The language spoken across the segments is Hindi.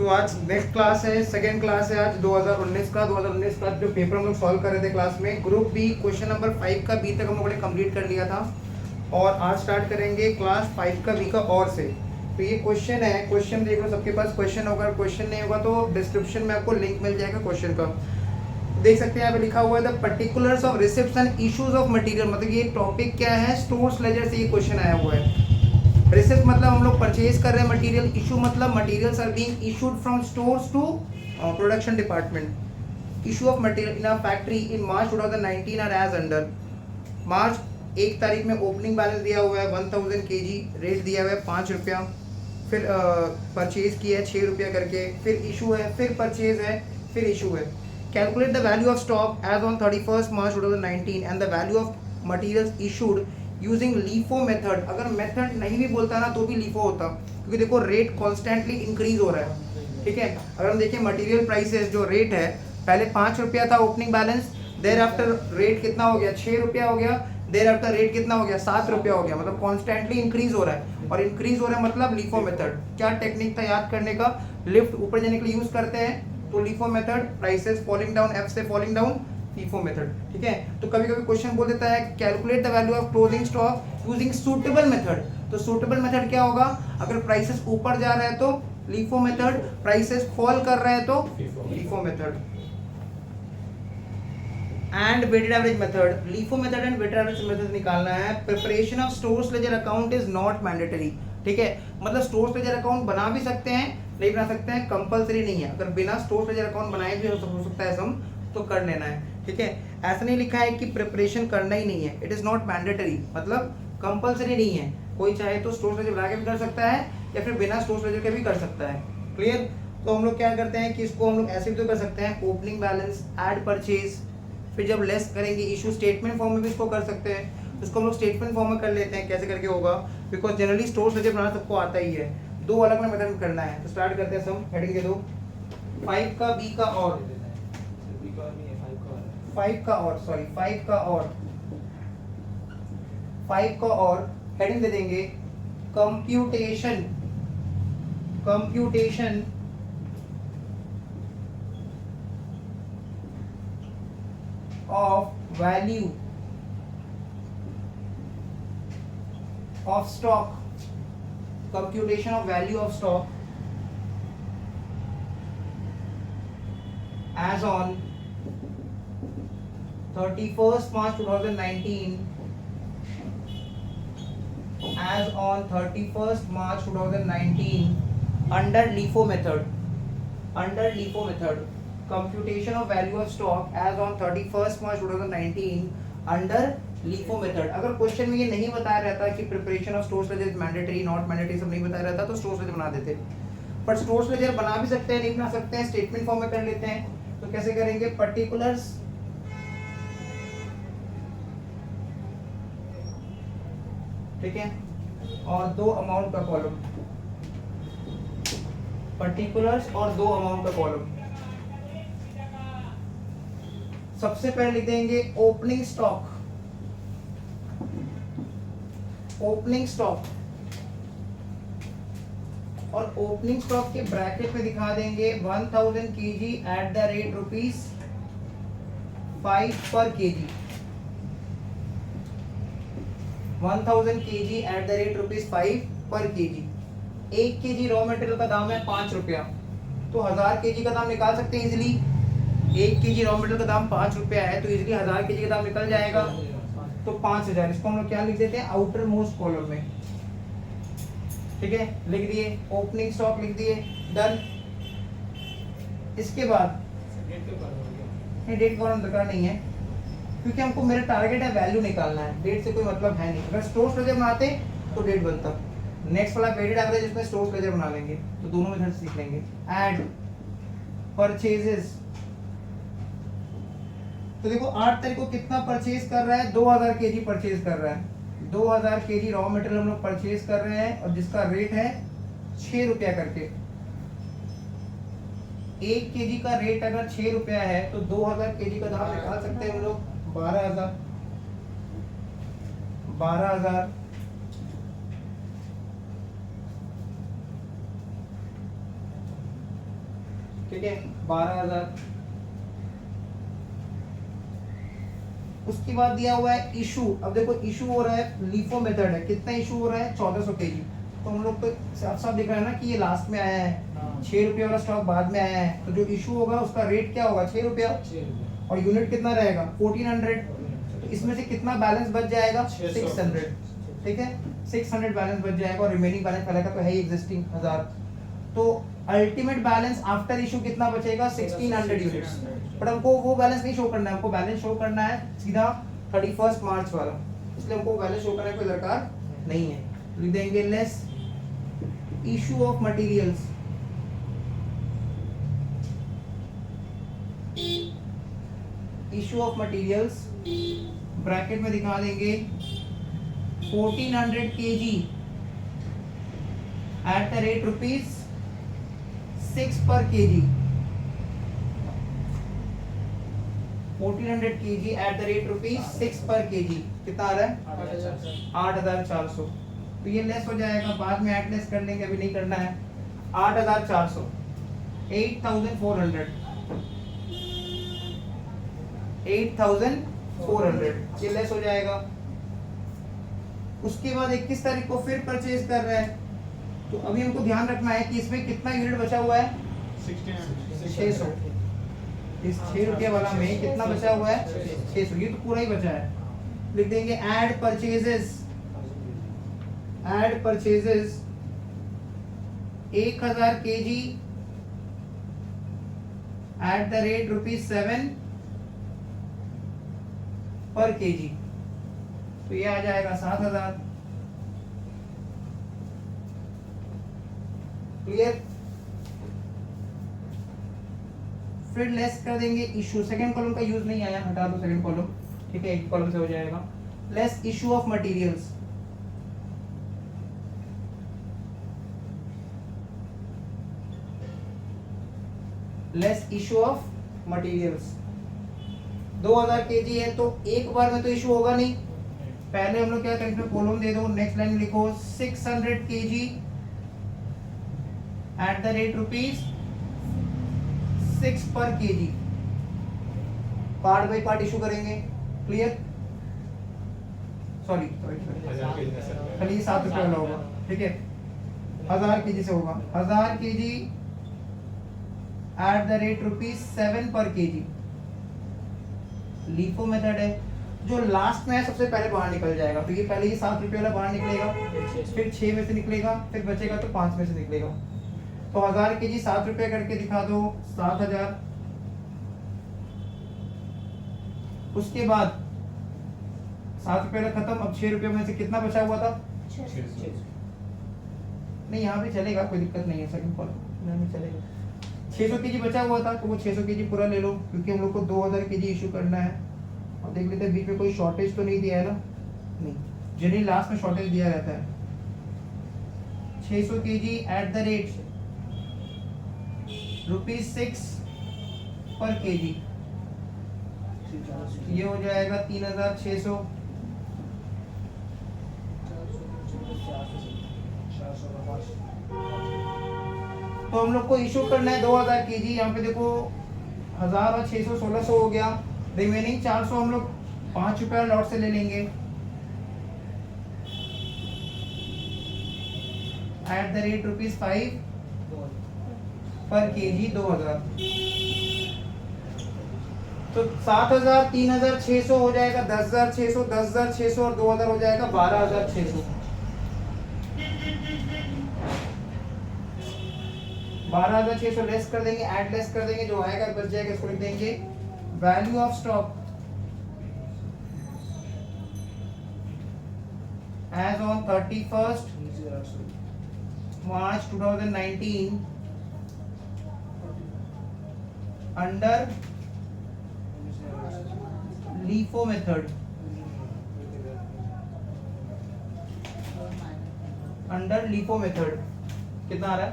सो आज नेक्स्ट क्लास है, सेकेंड क्लास है आज 2019 का। 2019 का जो पेपर हम लोग सॉल्व कर रहे थे क्लास में, ग्रुप बी क्वेश्चन नंबर 5 का बी तक हम लोगों ने कंप्लीट कर लिया था और आज स्टार्ट करेंगे क्लास 5 का बी का और से। तो ये क्वेश्चन है, क्वेश्चन देख लो सबके पास क्वेश्चन होगा, क्वेश्चन नहीं होगा तो डिस्क्रिप्शन में आपको लिंक मिल जाएगा क्वेश्चन का। देख सकते हैं यहाँ पे लिखा हुआ है the particulars of receipts and issues of material. मतलब ये टॉपिक क्या है, स्टोर्स लेजर से ये क्वेश्चन आया हुआ है। रिसिप्ट मतलब हम लोग परचेज कर रहे हैं मटेरियल, इशू मतलब materials are being issued from stores to production department. Issue of material in a factory in March 2019 are as under. March 1 तारीख में ओपनिंग बैलेंस दिया हुआ है 1000 kg, रेट दिया हुआ है 5 रुपया, फिर परचेज किया है 6 रुपया करके, फिर इशू है, फिर परचेज है, फिर इशू है। Calculate the value of stock as on 31 March 2019 and the value of materials issued using LIFO method. अगर मेथड नहीं भी बोलता ना तो भी लीफो होता, क्योंकि देखो रेट कॉन्स्टेंटली इंक्रीज हो रहा है। ठीक है, अगर हम देखें मटेरियल प्राइसेस जो रेट है, पहले 5 रुपया था opening balance, there after rate कितना हो गया, 6 रुपया हो गया, देर आफ्टर रेट कितना हो गया, 7 रुपया हो गया। मतलब कॉन्स्टेंटली इंक्रीज हो रहा है, और इंक्रीज हो रहा है मतलब लीफो मेथड। क्या टेक्निक था याद करने का, लिफ्ट ऊपर जाने के लिए यूज करते हैं तो LIFO method, prices falling down, F से फॉलिंग डाउन, FIFO मेथड। ठीक है, तो कभी कभी क्वेश्चन बोल देता है calculate the value of closing stock using suitable method. तो सूटेबल मेथड क्या होगा, अगर प्राइसेस ऊपर जा रहा है तो LIFO मेथड, प्राइसेस फॉल कर रहा है तो FIFO method. And weighted average method, LIFO method and weighted average method निकालना है। Preparation of stores ledger account is not mandatory. ठीक है, मतलब स्टोर्स लेजर अकाउंट बना भी सकते हैं, नहीं बना सकते हैं, कंपलसरी नहीं है। अगर बिना स्टोर्स लेजर अकाउंट बनाए भी हो सकता है सम, तो कर लेना है। ठीक है, ऐसा नहीं लिखा है कि प्रिपरेशन करना ही नहीं है, इट इज नॉट मैंडेटरी, मतलब कंपलसरी नहीं है। कोई चाहे तो स्टोर्स लेजर बना के भी कर सकता है या फिर बिना स्टोर्स लेजर के भी कर सकता है। क्लियर, तो हम लोग क्या करते हैं कि इसको हम लोग ऐसे भी तो कर सकते हैं, ओपनिंग बैलेंस ऐड परचेज, फिर जब लेस करेंगे इशू स्टेटमेंट फॉर्म में भी इसको कर सकते हैं। तो इसको हम लोग स्टेटमेंट फॉर्म में कर लेते हैं, कैसे करके होगा, बिकॉज जनरली स्टोर्स लेजर बनाना सबको आता ही है, दो अलग अलग मेथड में करना है। तो स्टार्ट करते हैं, सम हेडिंग दे दो 5 का बी का और 5 का और सॉरी 5 का और 5 का और हेडिंग दे देंगे computation, computation of value of stock, computation of value of stock as on 31st March 2019, as on 31st March 2019 under LIFO method, under LIFO method, computation of value of stock as on 31st March 2019 under LIFO method। अगर क्वेश्चन में ये नहीं बताया रहता कि preparation of stores laser mandatory not mandatory सब नहीं बताया रहता तो स्टोर्स लेजर बना देते, पर स्टोर्स लेजर बना भी सकते हैं, नहीं बना सकते हैं, स्टेटमेंट फॉर्म में कर लेते हैं। तो कैसे करेंगे, पर्टिकुलर्स ठीक है, और 2 अमाउंट का कॉलम, पर्टिकुलर्स और 2 अमाउंट का कॉलम। सबसे पहले लिख देंगे ओपनिंग स्टॉक, ओपनिंग स्टॉक, और ओपनिंग स्टॉक के ब्रैकेट में दिखा देंगे 1000 kg एट द रेट ₹5 पर kg, 1000 kg at the rate ₹5 पर kg। 1 kg रॉ मटेरियल का दाम है 5 रुपया, तो 1000 kg का दाम निकाल सकते हैं इजिली। 1 kg रॉ मटेरियल का दाम 5 रुपया है, तो इजिली 1000 kg का दाम निकल जाएगा, तो 5000। इसको हम लोग क्या लिख देते हैं, आउटर मोस्ट कॉलम में। ठीक है, लिख दिए, ओपनिंग स्टॉक लिख दिए, डन। इसके बाद नहीं, डेट का दरकार नहीं है, क्योंकि हमको मेरा टारगेट है वैल्यू निकालना है, डेट से कोई मतलब है नहीं। अगर स्टोर्स लेजर बनाते तो डेट बनता। नेक्स्ट वाला वेटेड एवरेज, इसमें स्टोर्स लेजर बना लेंगे तो दोनों मेथड सीख लेंगे। ऐड परचेजेस, तो देखो 8 तारीख को कितना परचेज कर रहा है, 2000 kg परचेज कर रहा है, 2000 kg रॉ मटेरियल हम लोग परचेज कर रहे हैं, और जिसका रेट है 6 रुपया करके। 1 kg का रेट अगर 6 रुपया है तो 2000 kg का दाम निकाल सकते हैं हम लोग 12,000, 12,000 12,000 ठीक है 12,000। उसके बाद दिया हुआ है इशू। अब देखो इशू हो रहा है, लीफो मेथड है, कितना इशू हो रहा है 1400 केजी। तो हम लोग तो साफ साफ दिख रहा है ना कि ये लास्ट में आया है, 6 रुपये वाला स्टॉक बाद में आया है, तो जो इशू होगा उसका रेट क्या होगा 6 रुपया, और यूनिट कितना रहेगा 1400। तो इसमें से कितना बैलेंस बच जाएगा 600, ठीक है 600 बैलेंस बच जाएगा, और रिमेनिंग बैलेंस पहले का तो है ही एग्जिस्टिंग 1000। तो अल्टीमेट बैलेंस आफ्टर इशू कितना बचेगा 1600 यूनिट्स। बट हमको वो बैलेंस नहीं शो करना है, हमको बैलेंस शो करना है सीधा 31 मार्च वाला, इसलिए हमको बैलेंस शो करने की कोई दरकार नहीं है। लिख देंगे less issue of materials, issue of materials bracket में दिखा देंगे 1400 kg at the rate rupees 6 per kg, 1400 kg at the rate rupees 6 per kg कितना आ रहा है 8,400। तो ये लेस हो जाएगा, बाद में ऐड लेस कर लेंगे, अभी नहीं करना है। 8,400 8,400 8,400 ये लेस हो जाएगा। उसके बाद 21 तारीख को फिर परचेज कर रहे हैं, तो अभी हमको ध्यान रखना है कि इसमें कितना यूनिट बचा हुआ है 600। इस 6 रुपये वाला में कितना बचा हुआ है 600, ये तो पूरा ही बचा है। लिख देंगे add purchases 1000 kg at the rate ₹7 per kg, तो ये आ जाएगा 7,000। क्लियर। फिर लेस कर देंगे इशू, सेकंड कॉलम का यूज नहीं आया, हटा दो सेकंड कॉलम, ठीक है एक कॉलम से हो जाएगा। Less issue of materials, less issue of materials 2000 kg है, तो एक बार में तो इशू होगा नहीं, पहले हम लोग क्या करेंगे कॉलम दे दो, नेक्स्ट लाइन लिखो 600 kg at the rate ₹6 per kg, part by part issue करेंगे। क्लियर। सॉरी खाली 7 रुपये वाला होगा, ठीक है 1000 kg से होगा 1000 kg at the rate ₹7 per kg। LIFO method है, जो लास्ट में है सबसे पहले बाहर निकल जाएगा, तो ये पहले ही 7 रुपये वाला बाहर निकलेगा, फिर 6 में से निकलेगा, फिर बचेगा तो 5 में से निकलेगा। तो 1000 kg 7 रुपये करके दिखा दो 7,000। उसके बाद 7 रुपये वाला खत्म, अब 6 रुपये में से कितना बचा हुआ था 600। नहीं यहाँ पे चलेगा, कोई दिक्कत नहीं है, सेकंड कॉलम में चलेगा। 600 kg बचा हुआ था, तो वो 600 kg पूरा ले लो, क्योंकि हम लोग को 2000 kg इशू करना है। और देख लेते हैं बीच में कोई शॉर्टेज तो नहीं दिया है ना, नहीं, जनरली लास्ट में शॉर्टेज दिया रहता है। 600 kg एट द रेट ₹6 पर kg, ये हो जाएगा 3,600। तो हम लोग को इशू करना है 2000 kg, यहाँ पे देखो 1000 और 600 1600 हो गया, रिमेनिंग 400 हम लोग 5 रुपये लॉट से ले लेंगे एट द रेट ₹5 पर kg 2000। तो 7,000 3,600 हो जाएगा 10,600 10,600 और 2000 हो जाएगा 12,600। 12,600 लेस कर देंगे, ऐड लेस कर देंगे, जो आएगा बच जाएगा, इसको लिख देंगे value of stock as on 31st March 2019 under LIFO method, under LIFO method कितना आ रहा है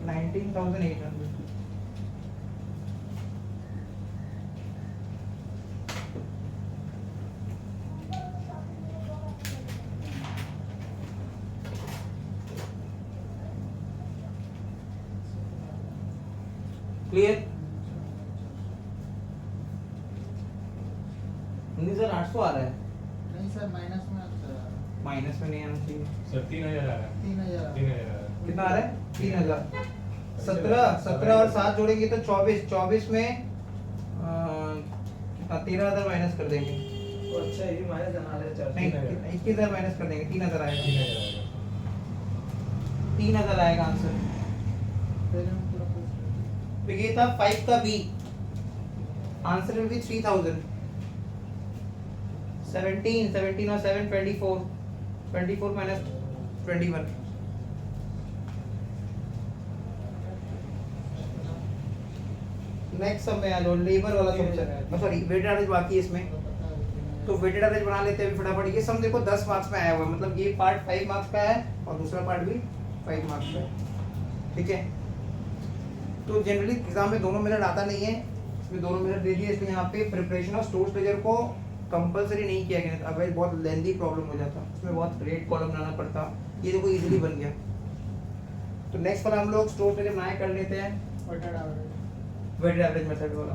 19,800। क्लियर? 19,800 आ रहा है। नहीं सर, माइनस में माइनस में नहीं आना चाहिए सर 3,000 आ रहा है। 3,000 कितना आ रहा है? 3,000। 17 और 7 जोड़ेंगे तो 24 में 13,000 माइनस कर देंगे। अच्छा, ये माइनस बना ले नहीं, 21,000 माइनस कर देंगे, 3,000 आएगा। 3,000 आएगा। 3,000 आएगा आंसर। तो ये था 5 का बी। Answer will be 3,000। 17 और 7 24 माइनस 21। नेक्स्ट सब में आ जाओ, लेबर वाला सम, सॉरी वेटेड एवरेज बाकी है इसमें। तो वेटेड एवरेज बना लेते हैं फटाफट। ये सम देखो 10 मार्क्स में आया हुआ है, मतलब ये पार्ट 5 मार्क्स का है और दूसरा पार्ट भी 5 मार्क्स का है। ठीक है, तो जनरली एग्जाम में दोनों मिनट आता नहीं है, इसमें दोनों मिनट दे दिए, इसलिए यहाँ पे प्रिपरेशन ऑफ स्टोर्स लेजर को कंपलसरी नहीं किया गया, अगर बहुत लेंथी प्रॉब्लम हो जाता, इसमें बहुत रेट कॉलम बनाना पड़ता। ये देखो इजीली बन गया। तो नेक्स्ट वाला हम लोग स्टोर्स लेजर बनाए कर लेते हैं, वेटेड एवरेज मेथड वाला।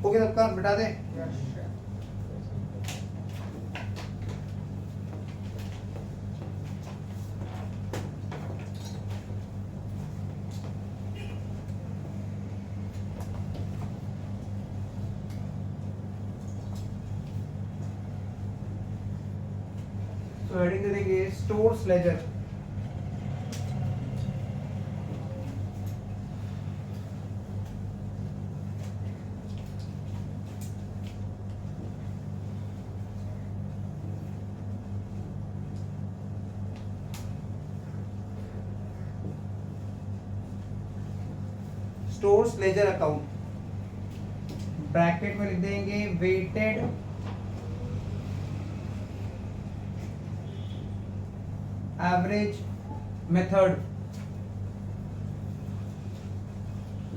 ओके सबका बिठा दें। तो हेडिंग दे देंगे stores ledger. Stores ledger account bracket में लिख देंगे weighted average method.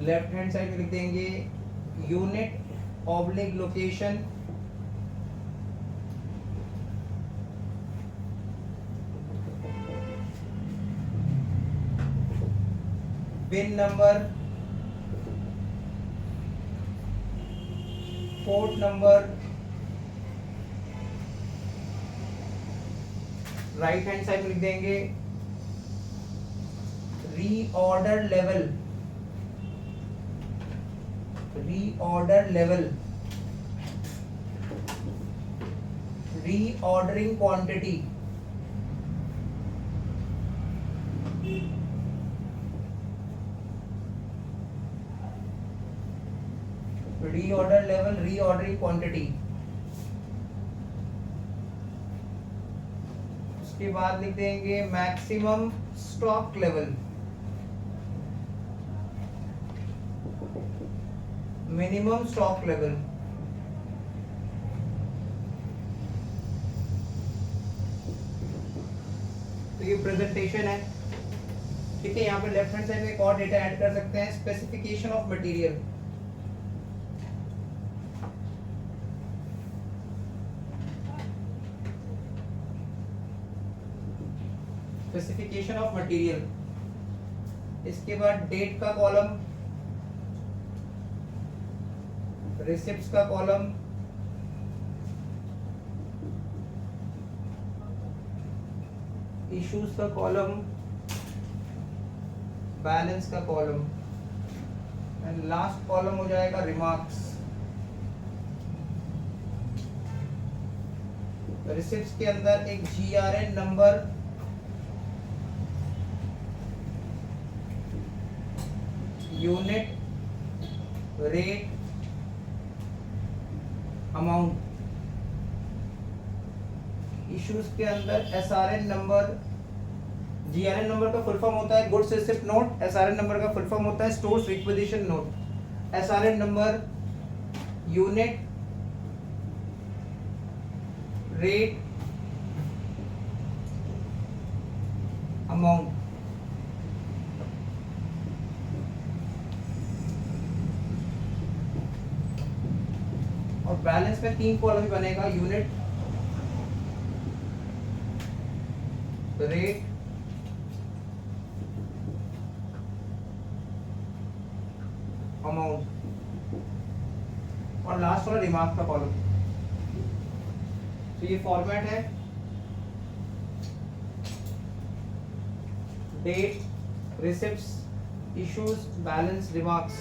Left hand side में लिख देंगे unit oblique location bin number port number. Right hand side में लिख देंगे reorder level, reordering quantity. Reorder level, reordering quantity. उसके बाद लिख देंगे maximum stock level, minimum stock level. तो ये प्रेजेंटेशन है। ठीक है, यहाँ पे लेफ्ट हैंड साइड में एक और डेटा ऐड कर सकते हैं, specification of material. Specification of material. इसके बाद डेट का कॉलम, रिसिप्ट्स का कॉलम, इश्यूज का कॉलम, बैलेंस का कॉलम एंड लास्ट कॉलम हो जाएगा रिमार्क्स। रिसिप्ट्स के अंदर एक GRN number, unit, rate, amount. Issues के अंदर SRN नंबर। GRN नंबर का फुल फॉर्म होता है goods receipt note, SRN number का फुल फॉर्म होता है stores requisition note. SRN number, unit, rate, amount. और बैलेंस में 3 कॉलम बनेगा, यूनिट, रेट, अमाउंट, और लास्ट वाला रिमार्क का कॉलम। तो ये फॉर्मेट है, date, receipts, issues, balance, remarks.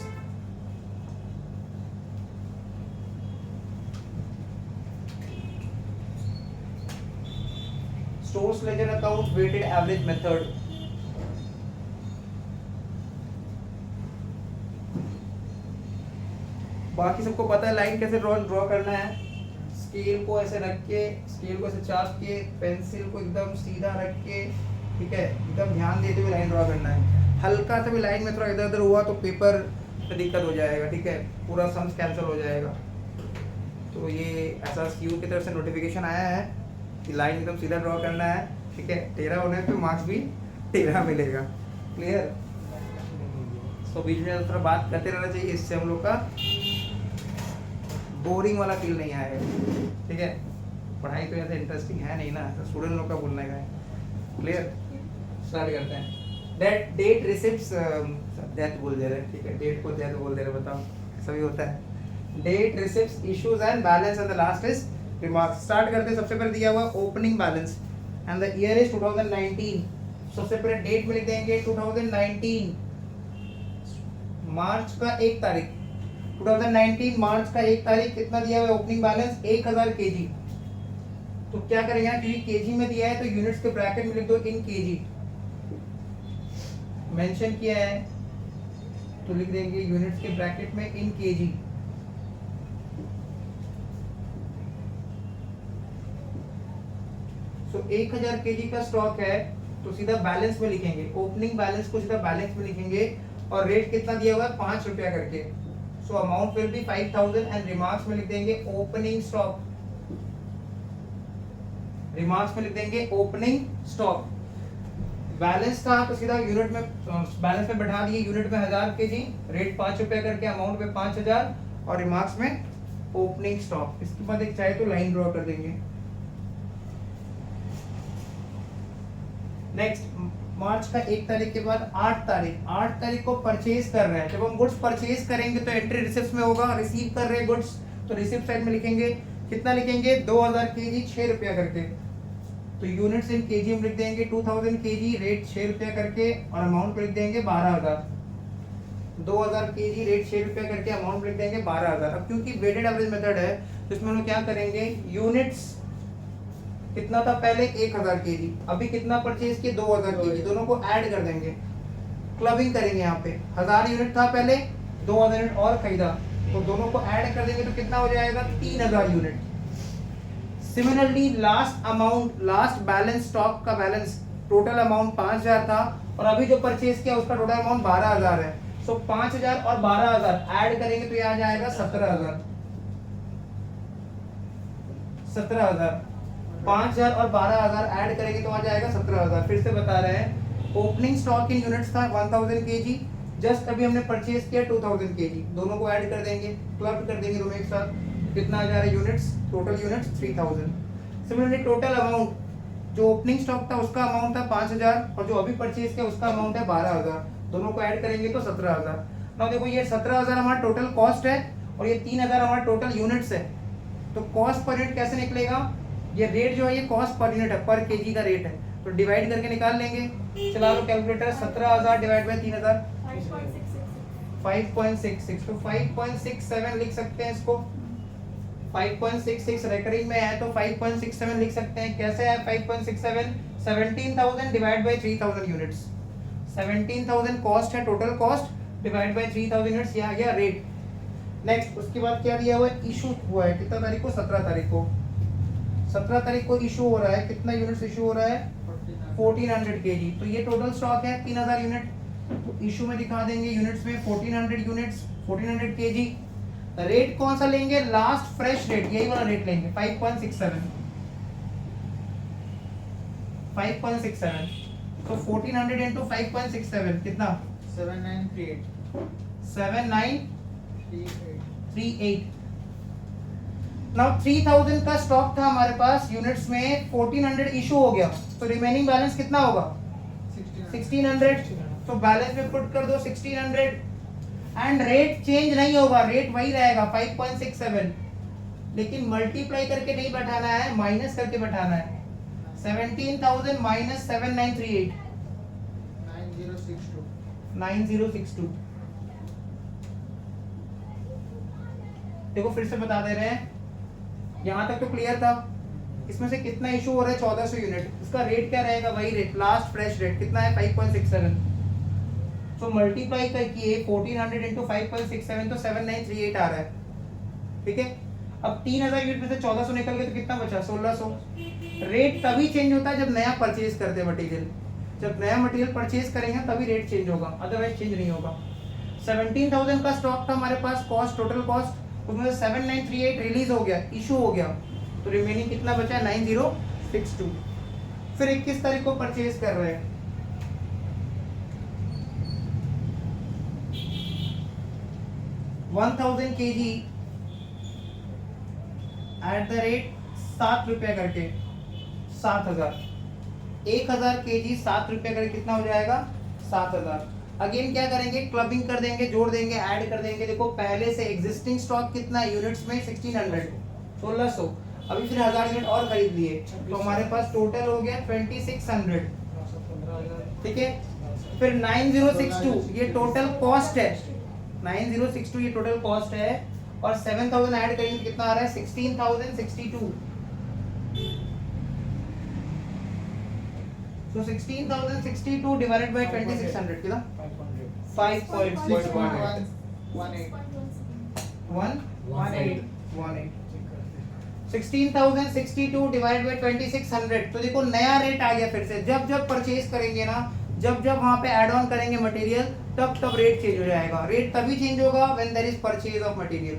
Stores ledger account, weighted average method. बाकी सबको पता है लाइन कैसे ड्रॉ करना है। स्केल को ऐसे रख के, स्केल को ऐसे चाप के, पेंसिल को एकदम सीधा रख के, ठीक है, एकदम ध्यान देते हुए लाइन ड्रॉ करना है। हल्का सा भी लाइन में थोड़ा इधर उधर हुआ तो पेपर पे दिक्कत हो जाएगा, ठीक है, पूरा सम्स कैंसिल हो जाएगा। तो ये ऐसा SQ की तरफ से नोटिफिकेशन आया है कि लाइन एकदम सीधा ड्रॉ करना है, ठीक है। टेढ़ा होने पे मार्क्स भी टेढ़ा मिलेगा। क्लियर? तो बीच में थोड़ा बात करते रहना चाहिए, इससे हम लोग का बोरिंग वाला फील नहीं आएगा, ठीक है। पढ़ाई तो ऐसे इंटरेस्टिंग है नहीं ना, तो स्टूडेंट लोग का बोलने का है। क्लियर? स्टार्ट करते हैं। डेट, रिसिप्ट्स, डेट बोल दे रहे हैं, ठीक है, डेट को डेट बोल दे रहे हैं, बताओ ऐसा भी होता है। Date, receipts, issues and balance and the last is remarks. Start करते हैं। सबसे पहले दिया हुआ opening balance and the year is 2019। सबसे पहले डेट में लिख देंगे 2019 मार्च का 1 तारीख। 2019 मार्च का 1 तारीख कितना दिया हुआ है ओपनिंग बैलेंस? 1000 kg। तो क्या करेंगे यहाँ, क्योंकि केजी में दिया है तो यूनिट्स के ब्रैकेट में लिख दो इन केजी। मेंशन किया है तो लिख देंगे यूनिट्स के ब्रैकेट में इन केजी। सो 1000 kg का स्टॉक है तो सीधा बैलेंस में लिखेंगे, ओपनिंग बैलेंस को सीधा बैलेंस में लिखेंगे। और रेट कितना दिया हुआ है? 5 रुपया करके। So amount will be 5000 and remarks में लिख देंगे ओपनिंग स्टॉक। रिमार्क्स में लिख देंगे ओपनिंग स्टॉक। बैलेंस था तो सीधा यूनिट में बैलेंस में बैठा दिए, यूनिट में 1000 kg, रेट 5 रुपया करके, अमाउंट में 5000 और रिमार्क्स में ओपनिंग स्टॉक। इसके बाद एक चाहे तो लाइन ड्रॉ कर देंगे। नेक्स्ट, मार्च का 1 तारीख के बाद 8 तारीख को परचेज कर रहे हैं। जब हम गुड्स परचेज करेंगे तो एंट्री रिसिप्ट में होगा, रिसीव कर रहे हैं गुड्स तो रिसिप्ट साइड में लिखेंगे। कितना लिखेंगे? 2000 kg 6 रुपया करके। तो यूनिट्स इन केजी में लिख देंगे 2000 kg, रेट 6 रुपया करके और अमाउंट पे लिख देंगे 12000। 2000 kg, रेट 6 रुपया करके, अमाउंट लिख देंगे 12000। अब क्योंकि वेटेड एवरेज मेथड है तो इसमें हम लोग क्या करेंगे, यूनिट्स कितना था पहले? 1000 kg, अभी कितना परचेज किए? 2000 kg, दोनों को ऐड कर देंगे, क्लबिंग करेंगे। यहाँ पे 1000 यूनिट था पहले, 2000 यूनिट और खरीदा तो दोनों को ऐड कर देंगे तो कितना हो जाएगा? 3000 unit. Similarly last amount, last balance, stock का बैलेंस, टोटल अमाउंट 5000 था और अभी जो परचेज किया उसका टोटल अमाउंट 12000 है। सो 5000 और 12000 ऐड करेंगे तो ये आ जाएगा 17000। 17000, 5000 और 12000 ऐड करेंगे तो आ जाएगा 17000। फिर से बता रहे हैं, ओपनिंग स्टॉक इन यूनिट्स था 1000 kg, जस्ट अभी हमने परचेज किया 2000 kg, दोनों को ऐड कर देंगे, क्लब कर देंगे दोनों एक साथ। कितना आ जा रहा है units? Total units 3000। Similarly total amount, जो ओपनिंग स्टॉक था उसका अमाउंट था 5000 और जो अभी परचेज किया उसका अमाउंट है 12000, दोनों को ऐड करेंगे तो 17000। नाउ देखो ये 17000 हमारा टोटल कॉस्ट है और ये 3000 हमारा टोटल यूनिट्स है। तो कॉस्ट पर यूनिट कैसे निकलेगा? ये रेट जो है ये कॉस्ट पर यूनिट है, पर केजी का रेट है, तो डिवाइड करके निकाल लेंगे। चला लो कैलकुलेटर, 17000 डिवाइड बाय 3000, 5.66। तो 5.67 लिख सकते हैं इसको। 5.66 रेकरिंग में है तो 5.67 लिख सकते हैं। कैसे है 5.67? 17000 डिवाइड बाय 3000 यूनिट्स। 17000 कॉस्ट है, total cost, divide by 3000 units, ये आ गया रेट। नेक्स्ट, उसके बाद क्या दिया हुआ है? इशू हुआ है कितना तारीख को? 17 तारीख को। 17 तारीख को इशू हो रहा है, कितना यूनिट्स इशू हो रहा है? 1400 kg। तो ये टोटल स्टॉक है 3000 यूनिट, तो इशू में दिखा देंगे यूनिट्स में 1400 यूनिट्स, 1400 kg। रेट कौन सा लेंगे? लास्ट फ्रेश रेट, यही वाला रेट लेंगे, 5.67। 5.67 तो 1400 into 5.67 कितना? 7938 7938। नाउ 3000 का स्टॉक था हमारे पास यूनिट्स में, 1400 इशू हो गया तो रिमेनिंग बैलेंस कितना होगा? 1600। तो बैलेंस में पुट कर दो 1600 एंड रेट चेंज नहीं होगा, रेट वही रहेगा 5.67, लेकिन मल्टीप्लाई करके नहीं बैठाना है, माइनस करके बैठाना है। 17,000 माइनस 7938 9062 9062। देखो फिर से बता दे रहे हैं, यहां तक तो क्लियर था। इसमें से कितना इशू हो रहा है 1400 यूनिट, इसका रेट क्या रहेगा, वही रेट, लास्ट फ्रेश रेट कितना है 5.67। तो मल्टीप्लाई किए 1400 इंटू 5.67 तो 7938 आ रहा है, ठीक है। अब 3000 यूनिट में से 1400 निकल गए तो कितना बचा 1600। रेट तभी चेंज होता है जब नया परचेज करते हैं मटेरियल, जब नया मटेरियल परचेज करेंगे तभी रेट चेंज होगा, अदरवाइज चेंज नहीं होगा। 17,000 का स्टॉक था हमारे पास, कॉस्ट टोटल कॉस्ट, उसमें 7938 रिलीज हो गया, इशू हो गया, तो रिमेनिंग कितना बचा 9062। फिर 21 तारीख को परचेज कर रहे हैं, kg एट द रेट 7 रुपया करके 7000, 1000 kg 7 रुपया करके कितना हो जाएगा 7000। अगेन क्या करेंगे, क्लबिंग कर देंगे, जोड़ देंगे, ऐड कर देंगे। देखो पहले से एग्जिस्टिंग स्टॉक कितना है यूनिट्स में 1600, 1600, अभी फिर 1000 यूनिट और खरीद लिए तो हमारे पास टोटल हो गया 2600, ठीक है। फिर 9062 ये टोटल कॉस्ट है, 9062 ये टोटल कॉस्ट है, और 7000 ऐड करेंगे तो कितना आ रहा है 16062। So 16,062 divided by 2600 कितना 5.618 16,062 divided by 2600। तो देखो नया रेट आ गया फिर से, जब जब परचेज करेंगे ना, जब जब वहां पे ऐड ऑन करेंगे मटेरियल, तब तब रेट चेंज हो जाएगा। रेट तभी चेंज होगा when there is purchase of material,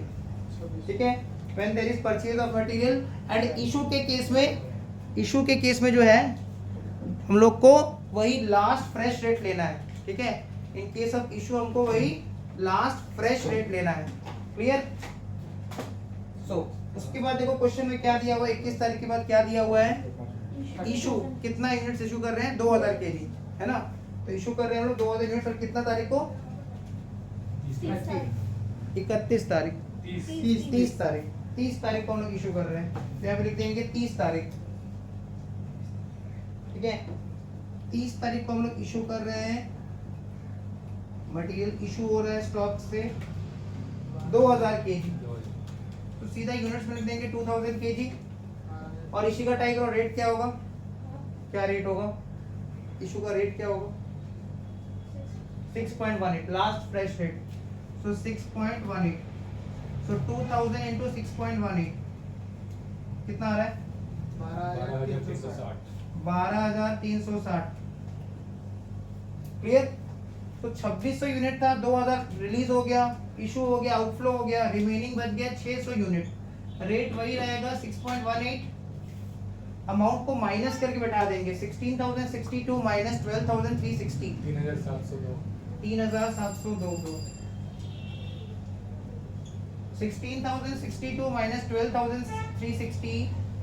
ठीक है, when there is purchase of material. And issue के केस में जो है हम लोग को वही लास्ट फ्रेश रेट लेना है, ठीक है। इन केस ऑफ इशू हमको वही लास्ट फ्रेश रेट लेना है, क्लियर। सो उसके बाद देखो क्वेश्चन में क्या दिया हुआ है, 21 तारीख के बाद क्या दिया हुआ है, इशू कितना यूनिट्स इशू कर रहे हैं 2000 केजी, है ना। तो इशू कर रहे हैं हम लोग 2000 यूनिट्स, और कितना तारीख को 31 तारीख 30 तारीख 30 तारीख को हम लोग इशू कर रहे हैं, तो यहाँ पे लिख देंगे 30 तारीख, ठीक है। 30 तारीख को हम लोग इशू कर रहे हैं, मटेरियल इशू हो रहा है स्टॉक से 2000 केजी, तो सीधा यूनिट्स में लिख देंगे 2000 केजी, और इशू का टाइगर और रेट क्या होगा, क्या रेट होगा, इशू का रेट क्या होगा 6.18 लास्ट फ्रेश रेट, सो 6.18, सो 2000 into 6.18 कितना आ रहा है 12,360, क्लियर। तो 2600 यूनिट था, 2000 रिलीज हो गया, इशू हो गया, आउटफ्लो हो गया, रिमेनिंग बच गया 600 यूनिट, रेट वही रहेगा 6.18। अमाउंट को माइनस करके बैठा देंगे, 16,062 माइनस 12,360 3,702 16,062 माइनस 12,360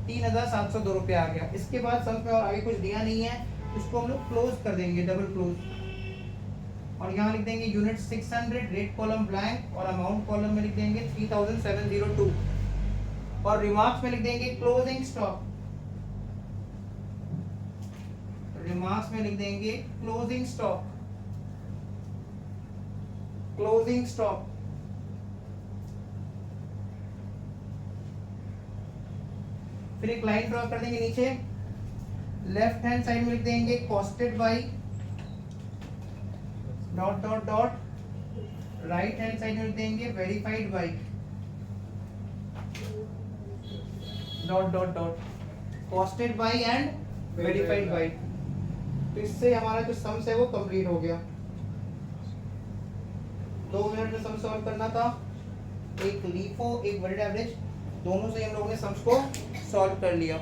3,702 रुपये आ गया। इसके बाद सम में और आगे कुछ दिया नहीं है, इसको हम लोग क्लोज कर देंगे, डबल क्लोज, और यहाँ लिख देंगे यूनिट 600, रेट कॉलम ब्लैंक, और अमाउंट कॉलम में लिख देंगे 3,702, और रिमार्क्स में लिख देंगे क्लोजिंग स्टॉक, रिमार्क्स में लिख देंगे क्लोजिंग स्टॉक, क्लोजिंग स्टॉक। फिर एक लाइन ड्रॉ कर देंगे नीचे, लेफ्ट हैंड साइड में लिख देंगे costed by dot dot dot, right hand side में लिख देंगे verified by dot dot dot, costed by and verified by. तो इससे हमारा जो सम्स है वो कंप्लीट हो गया। 2 मिनट में सम सॉल्व करना था, एक लीफो एक वेटेड एवरेज, दोनों से हम लोगों ने सम्स को सॉल्व कर लिया।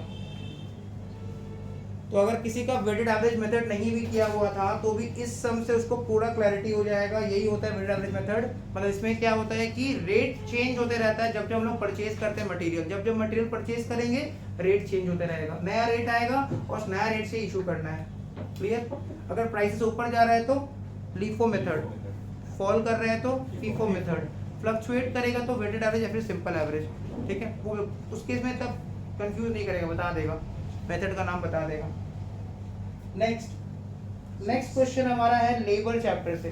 तो अगर किसी का वेटेड एवरेज मेथड नहीं भी किया हुआ था तो भी इस सम से उसको पूरा क्लैरिटी हो जाएगा। यही होता है वेटेड एवरेज मेथड, मतलब इसमें क्या होता है कि रेट चेंज होते रहता है जब जब हम लोग परचेज करते हैं मटेरियल, जब जब मटेरियल परचेज करेंगे रेट चेंज होते रहेगा, नया रेट आएगा और उस नया रेट से इशू करना है, क्लियर। अगर प्राइसेस ऊपर जा रहा है तो लीफो मेथड, फॉल कर रहे हैं तो फीफो मेथड, फ्लक्चुएट करेगा तो वेटेड एवरेज या फिर सिंपल एवरेज। ठीक है, वो उस केस में तब कंफ्यूज नहीं करेगा, बता देगा, मेथड का नाम बता देगा। नेक्स्ट क्वेश्चन हमारा है लेबर चैप्टर से,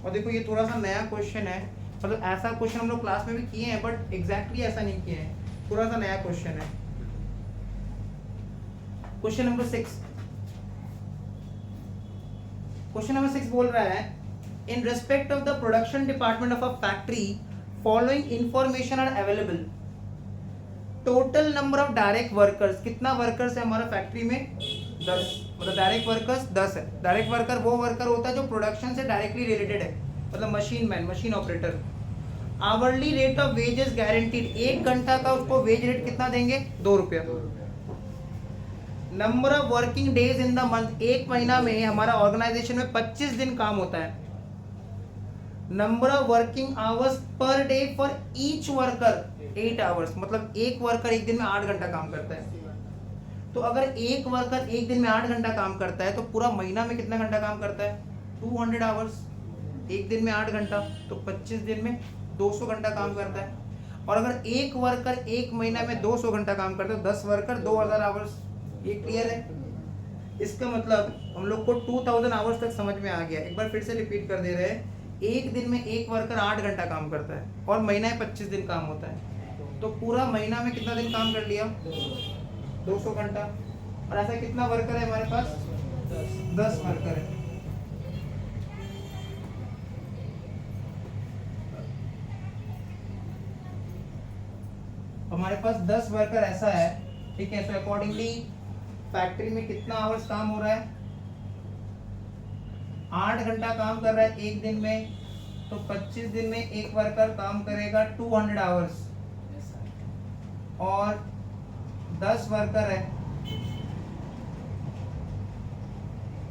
और देखो ये थोड़ा सा नया क्वेश्चन है, मतलब ऐसा क्वेश्चन हम लोग क्लास में भी किए हैं बट एग्जैक्टली ऐसा नहीं किए हैं, थोड़ा सा नया क्वेश्चन है। क्वेश्चन नंबर 6, क्वेश्चन नंबर 6 बोल रहा है in respect of the production department of a factory following information are available, total number of direct workers, कितना वर्कर्स है हमारा फैक्ट्री में, 10, मतलब डायरेक्ट वर्कर्स 10 है। डायरेक्ट वर्कर वो वर्कर होता है जो प्रोडक्शन से डायरेक्टली रिलेटेड है, मतलब machine man, machine operator. Hourly rate of wages guaranteed, 1 घंटा का उसको वेज रेट कितना देंगे, 2 रुपया। Number of working days in the month, एक महीना में हमारा ऑर्गेनाइजेशन में 25 दिन काम होता है। Number of working hours per day for each worker 8 hours, मतलब एक वर्कर एक दिन में 8 घंटा काम करता है। तो अगर एक वर्कर एक दिन में 8 घंटा काम करता है तो पूरा महीना में कितना घंटा काम करता है, 200 आवर्स। एक दिन में 8 घंटा तो 25 दिन में 200 घंटा काम करता है। और अगर एक वर्कर एक महीना में 200 घंटा काम करता है, 10 वर्कर 2000 आवर्स। ये क्लियर है? इसका मतलब हम लोग को 2000 आवर्स तक समझ में आ गया। एक बार फिर से रिपीट कर दे रहे हैं, एक दिन में एक वर्कर 8 घंटा काम करता है और महीना में 25 दिन काम होता है, तो पूरा महीना में कितना दिन काम कर लिया, 200 घंटा। और ऐसा कितना वर्कर है हमारे पास, 10 वर्कर है। हमारे पास 10 वर्कर ऐसा है, ठीक है। सो अकॉर्डिंगली फैक्ट्री में कितना आवर्स काम हो रहा है, 8 घंटा काम कर रहा है एक दिन में, तो 25 दिन में एक वर्कर काम करेगा 200 आवर्स। और 10 वर्कर है,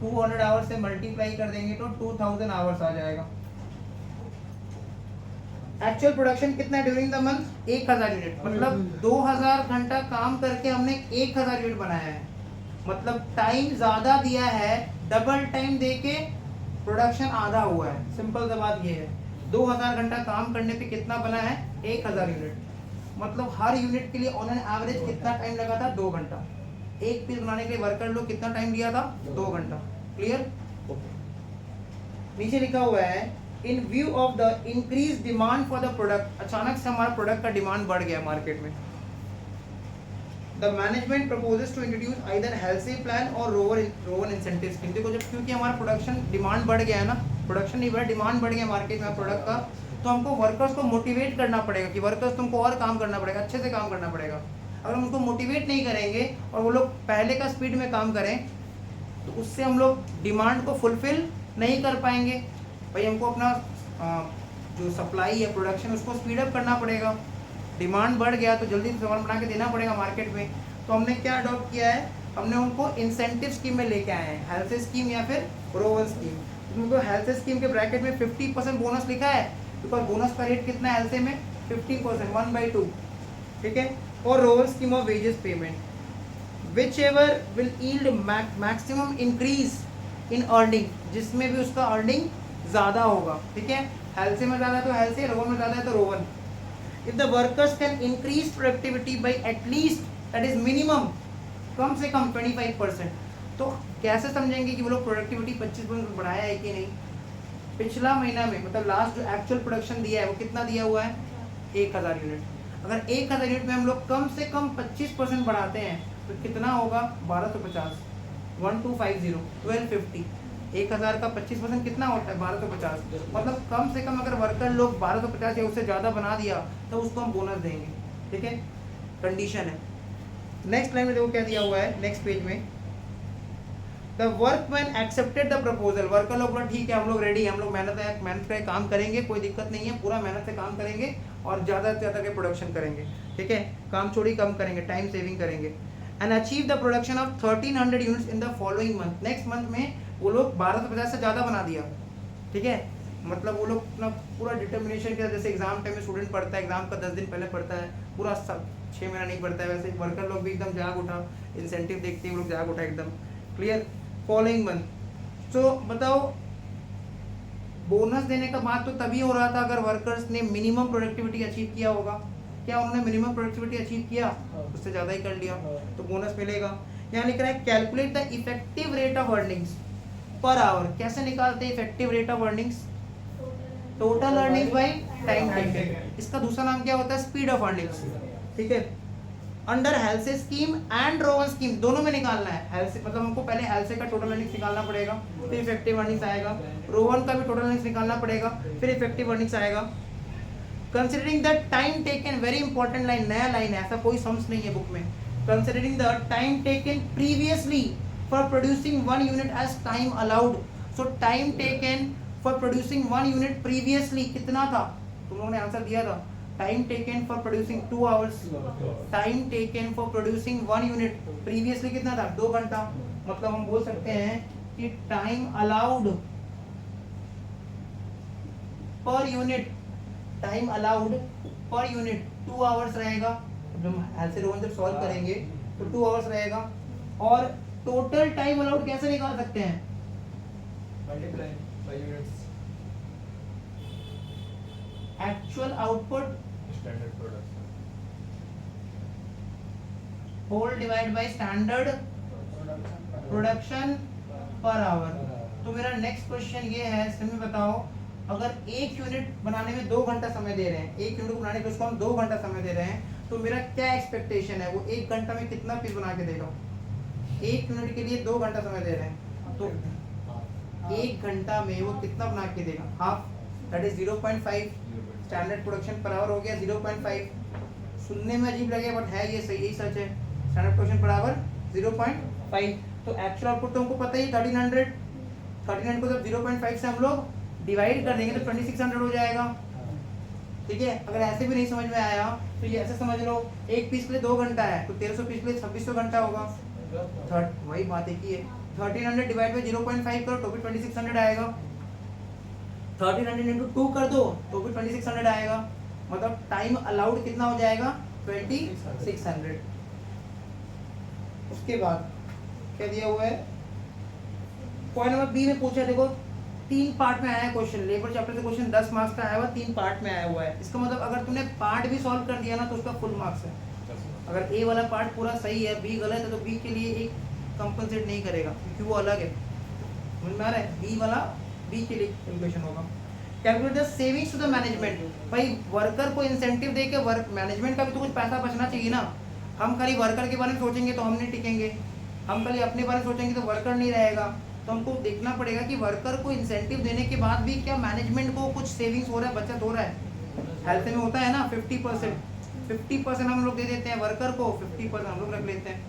200 आवर्स से मल्टीप्लाई कर देंगे तो 2000 आवर्स आ जाएगा। एक्चुअल प्रोडक्शन कितना है ड्यूरिंग द मंथ, 1000 यूनिट, मतलब 2000 घंटा काम करके हमने 1000 यूनिट बनाया है। मतलब टाइम ज्यादा दिया है, डबल टाइम देके प्रोडक्शन आधा हुआ है। सिंपल सा बात ये है, 2000 घंटा काम करने पे कितना बना है, 1000 यूनिट। मतलब हर यूनिट के लिए ऑन एन एवरेज कितना टाइम लगा था, 2 घंटा। एक पीस बनाने के लिए वर्कर लोग कितना टाइम लिया था, 2 घंटा। क्लियर? नीचे लिखा हुआ है इन view of the increase demand for the product, अचानक से हमारा प्रोडक्ट का डिमांड बढ़ गया मार्केट में। The management proposes to introduce either Halsey plan or Rowan incentive scheme. देखो जब क्योंकि हमारा प्रोडक्शन डिमांड बढ़ गया है ना, प्रोडक्शन नहीं बढ़ा, डिमांड बढ़ गया मार्केट में प्रोडक्ट का, तो हमको वर्कर्स को मोटिवेट करना पड़ेगा कि वर्कर्स तुमको और काम करना पड़ेगा, अच्छे से काम करना पड़ेगा। अगर हम उनको मोटिवेट नहीं करेंगे और वो लोग पहले का स्पीड में काम करें तो उससे हम लोग डिमांड को फुलफिल नहीं कर पाएंगे। भाई हमको अपना जो सप्लाई है प्रोडक्शन उसको स्पीड अप करना पड़ेगा। डिमांड बढ़ गया तो जल्दी से सामान बना के देना पड़ेगा मार्केट में। तो हमने क्या अडॉप्ट किया है, हमने उनको इंसेंटिव स्कीम में लेके आए हैं, हेल्थ स्कीम या फिर रोवर स्कीम। उनको हेल्थ स्कीम के ब्रैकेट में 50% बोनस लिखा है, बिकॉज बोनस का रेट कितना है हेल्थ में, 50%, 1/2, ठीक है। और rover scheme of wages payment which ever will yield maximum increase in earning, जिसमें भी उसका अर्निंग ज़्यादा होगा, ठीक है। हेल्थ में ज़्यादा तो हेल्थ, रोवर में ज़्यादा है तो Rowan. If the workers can increase productivity by at least, that is minimum, कम से कम 25%, तो कैसे समझेंगे कि वो लोग प्रोडक्टिविटी 25% बढ़ाया है कि नहीं। पिछला महीना में मतलब लास्ट जो एक्चुअल प्रोडक्शन दिया है वो कितना दिया हुआ है, 1000 यूनिट। अगर 1000 यूनिट में हम लोग कम से कम 25% बढ़ाते हैं तो कितना होगा, 1250, 1250, 1250। 1000 का 25% कितना होता है, 1250। मतलब कम से कम अगर वर्कर लोग 1250 या उससे ज़्यादा बना दिया तो उसको हम बोनस देंगे, ठीक है। कंडीशन है। नेक्स्ट लाइन में देखो क्या दिया हुआ है, नेक्स्ट पेज में, the workman accepted the proposal. Worker लोग बोला ठीक है हम लोग रेडी, हम लोग मेहनत का काम करेंगे, कोई दिक्कत नहीं है, पूरा मेहनत से काम करेंगे और ज़्यादा से ज़्यादा के प्रोडक्शन करेंगे, ठीक है। काम चोरी कम करेंगे, टाइम सेविंग करेंगे। And achieve the production of 1300 units in the following month. Next month में वो लोग 1250 से ज़्यादा बना दिया, ठीक है। मतलब वो लोग अपना पूरा डिटर्मिनेशन के, जैसे एग्जाम टाइम में स्टूडेंट पढ़ता है, एग्जाम का 10 दिन पहले पढ़ता है, पूरा 6 महीना नहीं पढ़ता है, वैसे वर्कर लोग भी एकदम जाग उठा, इंसेंटिव देखते ही वो लोग जाग उठा एकदम। क्लियर? फॉलोइंग मंथ तो बताओ बोनस देने का बात तो तभी हो रहा था अगर वर्कर्स ने मिनिमम प्रोडक्टिविटी अचीव किया होगा। क्या उन्होंने मिनिमम प्रोडक्टिविटी अचीव किया? उससे ज़्यादा ही कर लिया तो बोनस मिलेगा। यहाँ लिख रहा है calculate the effective rate of earnings per our. कैसे निकालते हैं effective rate of earnings? Total earnings by time taken. इसका दूसरा नाम क्या होता है? Speed of earnings. ठीक है, under Halsey scheme and Rowan scheme दोनों में निकालना है। हेल्से मतलब हमको पहले हेल्से का टोटल अर्निंग्स निकालना पड़ेगा, फिर इफेक्टिव अर्निंग्स आएगा। रोवन का भी टोटल अर्निंग्स निकालना पड़ेगा, फिर इफेक्टिव अर्निंग्स आएगा। Considering the time taken, very important line, नया लाइन है, ऐसा कोई सम्स नहीं है बुक में। Considering the time taken previously for producing 1 unit as time allowed. So time taken for producing 1 unit previously कितना था? तुम लोगों ने आंसर दिया था। Time taken for producing 2 hours. Time taken for producing 1 unit previously कितना था? 2 घंटा। मतलब हम बोल सकते हैं कि time allowed per unit, time allowed per unit 2 hours रहेगा। जब हम ऐसे रोवन जब सॉल्व करेंगे तो 2 आवर्स रहेगा। और टोटल टाइम अलाउड कैसे निकाल सकते हैं? Multiply by units. Actual output Standard production. Whole divide by standard production per hour. तो मेरा नेक्स्ट क्वेश्चन ये है, इसमें बताओ अगर 1 यूनिट बनाने में 2 घंटा समय दे रहे हैं, 1 यूनिट को बनाने के उसको हम 2 घंटा समय दे रहे हैं, तो मेरा क्या एक्सपेक्टेशन है? वो 1 घंटा में कितना पीस बना के देगा? 1 यूनिट के लिए 2 घंटा समय दे रहे हैं, तो 1 घंटा में वो कितना बना के देगा? Half, that is 0.5। Standard production per our हो गया 0.5। सुनने में अजीब लगे बट है ये सही, यही सच है। Standard production per our 0.5। तो एक्चुअल आउटपुट तो हमको पता ही 1300 को जब 0.5 से हम लोग डिवाइड कर देंगे तो 2600 हो जाएगा। ठीक है, अगर ऐसे भी नहीं समझ में आया तो ये ऐसे समझ लो, एक पीस के लिए 2 घंटा है तो 1300 पीस के लिए 2600 घंटा होगा। वही बात है कि 1300 डिवाइड बाय 0.5 करो तो भी 2600 आएगा। 1300 इंटू 2 कर दो तो भी 2600 आएगा। मतलब टाइम अलाउड कितना हो जाएगा? 2600। उसके बाद क्या दिया हुआ है? पॉइंट नंबर बी में पूछा, देखो 3 पार्ट में आया है क्वेश्चन। लेबर चैप्टर से क्वेश्चन 10 मार्क्स का आया हुआ, 3 पार्ट में आया हुआ है। इसका मतलब अगर तुमने पार्ट भी सॉल्व कर दिया ना तो उसका फुल मार्क्स है। अगर ए वाला पार्ट पूरा सही है, बी गलत है, तो बी के लिए एक कंपनसेट नहीं करेगा क्योंकि वो अलग है। समझ में आ रहा है? बी वाला बी के लिए कैलकुलेशन होगा। Calculate the savings to the management. भाई वर्कर को इंसेंटिव दे के वर्क मैनेजमेंट का भी तो कुछ पैसा बचना चाहिए ना। हम खाली वर्कर के बारे में सोचेंगे तो हम नहीं टिकेंगे, हम खाली अपने बारे में सोचेंगे तो वर्कर नहीं रहेगा। तो हमको देखना पड़ेगा कि वर्कर को इंसेंटिव देने के बाद भी क्या मैनेजमेंट को कुछ सेविंग्स हो रहा है, बचत हो रहा है। हेल्थ में होता है ना 50% हम लोग दे देते हैं वर्कर को, 50% हम लोग रख लेते हैं।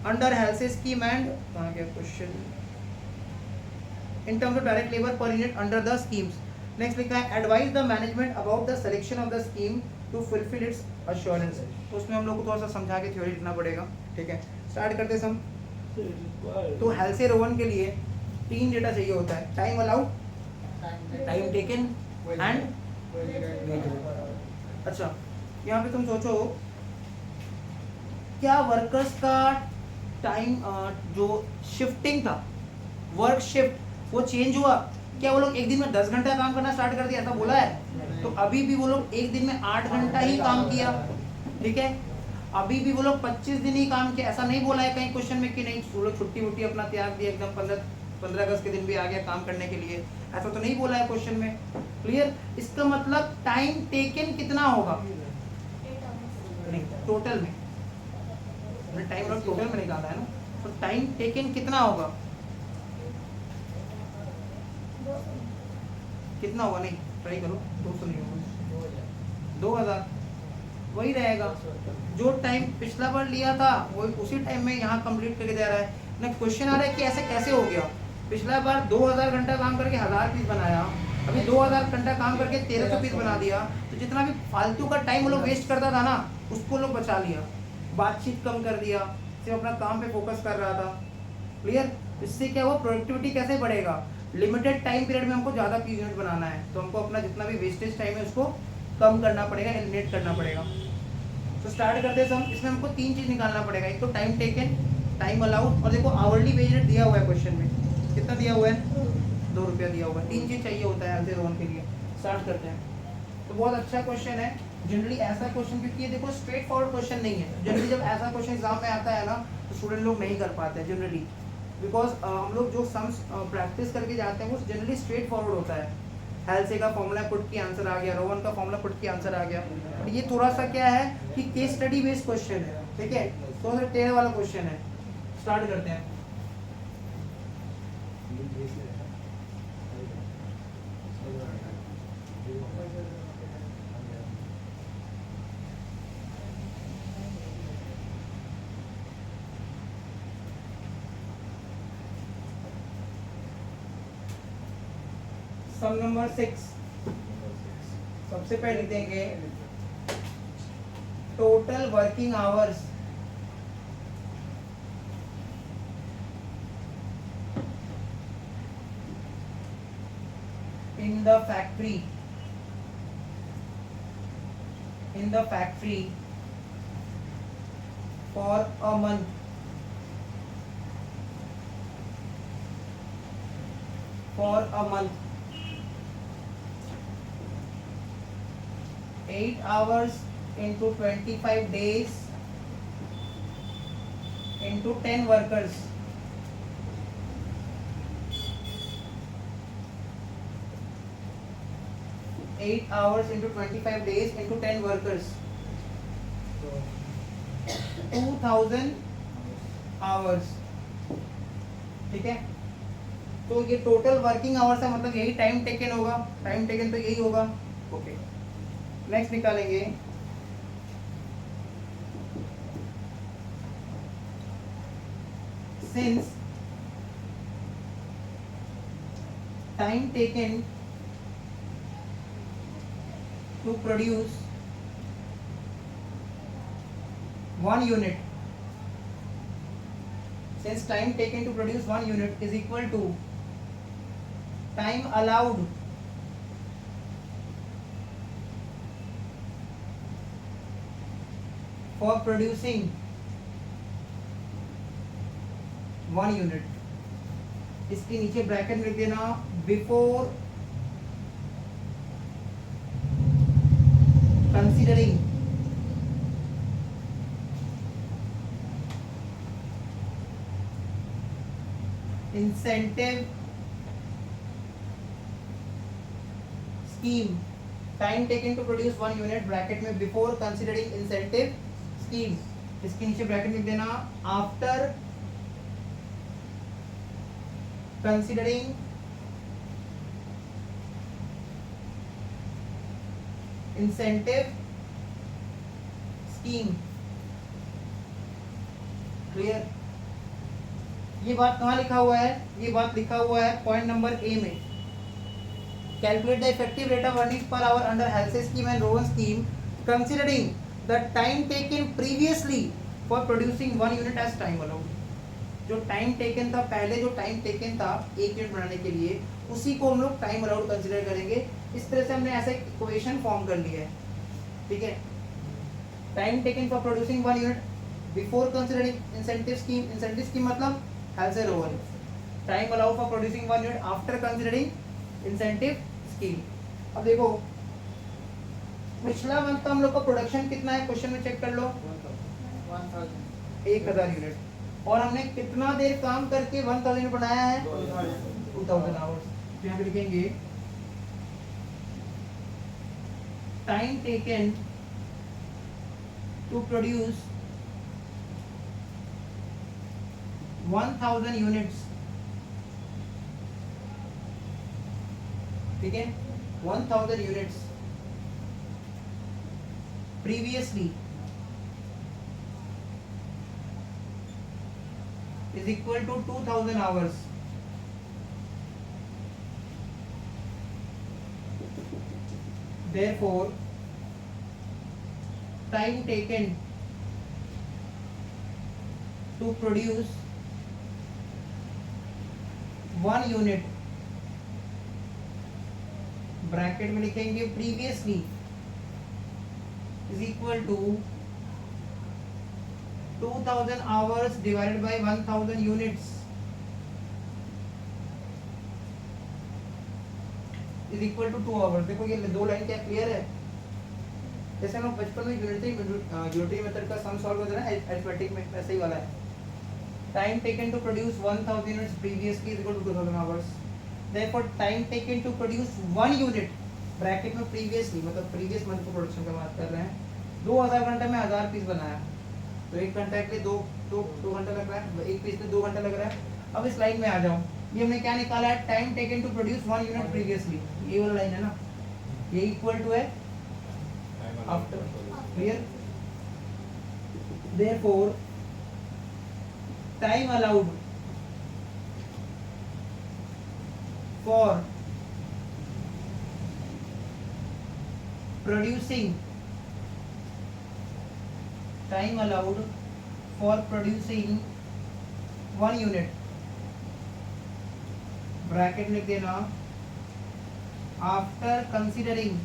अंडर हेल्थ स्कीम एंड कहाँ गया question? In terms of direct labour per unit under the schemes. Next लिखा है advise the management about the selection of the scheme to fulfil its assurance. तो उसमें हम लोग को थोड़ा सा समझा के थ्योरी लिखना पड़ेगा। ठीक है, स्टार्ट करते हैं हम। तो हेल्थ रोवन के लिए 3 डेटा चाहिए होता है, time allowed, time taken and. अच्छा, यहाँ पे तुम सोचो क्या वर्कर्स का टाइम जो शिफ्टिंग था, वर्क शिफ्ट, वो चेंज हुआ क्या? वो लोग एक दिन में 10 घंटा काम करना स्टार्ट कर दिया, ऐसा बोला है? तो अभी भी वो लोग एक दिन में 8 घंटा ही काम किया। ठीक है, अभी भी वो लोग 25 दिन ही काम किया, ऐसा नहीं बोला है कहीं क्वेश्चन में कि नहीं वो लोग छुट्टी वुट्टी अपना त्याग दिया, एकदम 15 अगस्त के दिन भी आ गया काम करने के लिए, ऐसा तो नहीं बोला है क्वेश्चन में। क्लियर? इसका मतलब टाइम टेकन कितना होगा? नहीं, टोटल में टाइम और टोटल में निकाला है ना, तो टाइम टेकन कितना होगा? कितना होगा? नहीं ट्राई करो, 200 नहीं होगा, 2000 वही रहेगा। जो टाइम पिछला बार लिया था वो उसी टाइम में यहाँ कंप्लीट करके दे रहा है ना। क्वेश्चन आ रहा है कि ऐसे कैसे हो गया? पिछला बार 2000 घंटा काम करके 1000 पीस बनाया, अभी 2000 घंटा काम करके 1300 पीस बना दिया। तो जितना भी फालतू का टाइम वो लोग वेस्ट करता था ना, उसको लोग बचा लिया, बातचीत कम कर दिया, सिर्फ अपना काम पे फोकस कर रहा था। क्लियर? इससे क्या हुआ? प्रोडक्टिविटी कैसे बढ़ेगा? लिमिटेड टाइम पीरियड में हमको ज़्यादा पीस यूनिट बनाना है, तो हमको अपना जितना भी वेस्टेज टाइम है उसको कम करना पड़ेगा, एलिमिनेट करना पड़ेगा। तो स्टार्ट करते हैं हम। इसमें हमको 3 चीज़ निकालना पड़ेगा। एक तो टाइम टेकन, टाइम अलाउड, और देखो आवरली वेज रेट दिया हुआ है क्वेश्चन में, कितना दिया हुआ है, 2 रुपया दिया हुआ है। 3 चीज चाहिए होता है एल्जेरोन के लिए। स्टार्ट करते हैं। तो बहुत अच्छा क्वेश्चन है जनरली ऐसा क्वेश्चन, क्योंकि ये देखो स्ट्रेट फॉरवर्ड क्वेश्चन नहीं है। जनरली जब ऐसा क्वेश्चन एग्जाम में आता है ना तो स्टूडेंट लोग नहीं कर पाते जनरली, बिकॉज हम लोग जो सम्स प्रैक्टिस करके जाते हैं वो जनरली स्ट्रेट फॉरवर्ड होता है। हेल्से का फॉर्मूला पुट की आंसर आ गया, रोवन का फॉर्मूला पुट की आंसर आ गया। और ये थोड़ा सा क्या है कि केस स्टडी बेस्ड क्वेश्चन है, ठीक है, थोड़ा सा टेढ़े वाला क्वेश्चन है। स्टार्ट करते हैं। सम नंबर 6 सबसे पहले देंगे total working hours in the factory for a month, for a month 8 hours into 25 days into 10 workers, 8 hours into 25 days into 10 workers, 2000 hours, ठीक है। तो ये टोटल वर्किंग आवर्स है, मतलब यही टाइम टेकन होगा, टाइम टेकन तो यही होगा। ओके, नेक्स्ट निकालेंगे since time taken to produce 1 unit, since time taken to produce 1 unit is equal to time allowed for producing 1 unit, इसके नीचे ब्रैकेट में लिख देना before considering incentive scheme, time taken to produce 1 unit bracket में before considering incentive scheme, इसके नीचे ब्रैकेट लिख देना after considering incentive scheme. Clear? ये बात कहाँ लिखा हुआ है, ये बात लिखा हुआ है पॉइंट नंबर ए में। Calculate the effective rate of earning per hour under Halsey scheme and Rowan scheme considering the time taken previously for producing 1 unit as time allowed. जो टाइम टेकन था पहले, जो टाइम टेकन था 1 यूनिट बनाने के लिए, उसी को हम लोग टाइम अलाउड कंसिडर करेंगे। इस तरह से हमने ऐसा एक इक्वेशन फॉर्म कर लिया है, ठीक है। Time taken for producing 1 unit before considering incentive scheme, incentive scheme मतलब Halsey Rowan. Time allowed for producing 1 unit after considering incentive scheme. अब देखो पिछला मंथ का हम लोग का प्रोडक्शन कितना है, क्वेश्चन में चेक कर लो, 1000 यूनिट, और हमने कितना देर काम करके 1000 यूनिट बनाया है, 2000 आवर्स। यहाँ पे लिखेंगे time taken to produce 1000 units, ठीक है, 1000 units previously is equal to 2000 hours. Therefore, time taken to produce 1 unit, bracket में लिखेंगे previously is equal to 2000 hours divided by 1000 units is equal to 2 hours। देखो ये दो लाइन क्या क्लियर है? जैसे हम लोग बचपन में यूनिटरी मेथड का सम सॉल्व करते हैं ना अरिथमेटिक में, वैसे ही वाला है। Time taken to produce 1000 units previously is equal to 2000 hours. Therefore time taken to produce 1 unit bracket में प्रीवियसली मतलब प्रीवियस मंथ को प्रोडक्शन का बात कर रहे हैं, 2000 घंटे में 1000 पीस बनाया, तो 1 घंटे के लिए दो घंटा लग रहा है, एक पीस में 2 घंटा लग रहा है। अब इस लाइन में आ जाओ, ये हमने क्या निकाला है? Time taken to produce 1 unit previously, ये वाला लाइन है ना, ये इक्वल टू है after. Clear? Therefore time allowed for producing time allowed for producing 1 unit bracket लिख देना आफ्टर कंसीडरिंग।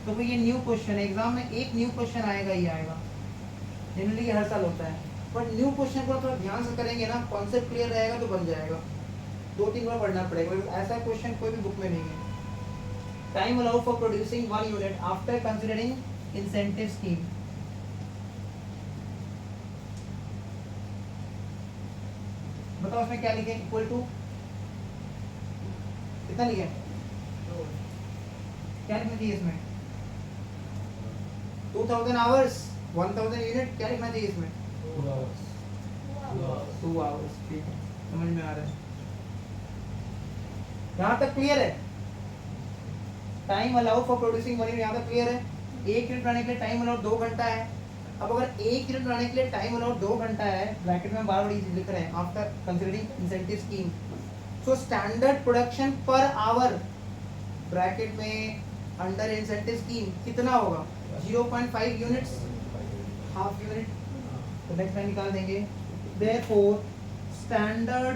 तो भाई ये न्यू क्वेश्चन है, एग्जाम में एक न्यू क्वेश्चन आएगा ही आएगा, जनरली ये हर साल होता है, बट न्यू क्वेश्चन को थोड़ा ध्यान से करेंगे ना, कॉन्सेप्ट क्लियर रहेगा तो बन जाएगा, 2-3 बार पढ़ना पड़ेगा, ऐसा क्वेश्चन कोई भी बुक में नहीं है। Time allowed for producing 1 unit after considering incentive scheme। बताओ इसमें क्या लिखे? इक्वल टू कितना लिखे? क्या लिखना चाहिए इसमें? 2000 आवर्स 1000 यूनिट, क्या लिखना चाहिए इसमें? 2 आवर्स। ठीक है, समझ में आ रहा है? यहाँ तक क्लियर है? Time allow for producing 1 unit यहाँ तक क्लियर है? 1 यूनिट बनाने के लिए टाइम अलाउ 2 घंटा है। अब अगर 1 यूनिट बनाने के लिए टाइम अलाउ 2 घंटा है, ब्रैकेट में बार-बार लिख रहे हैं after considering incentive scheme, so standard production per hour bracket में अंडर इंसेंटिव स्कीम कितना होगा? 0.5 यूनिट्स, हाफ यूनिट। तो नेक्स्ट लाइन निकाल देंगे। Therefore standard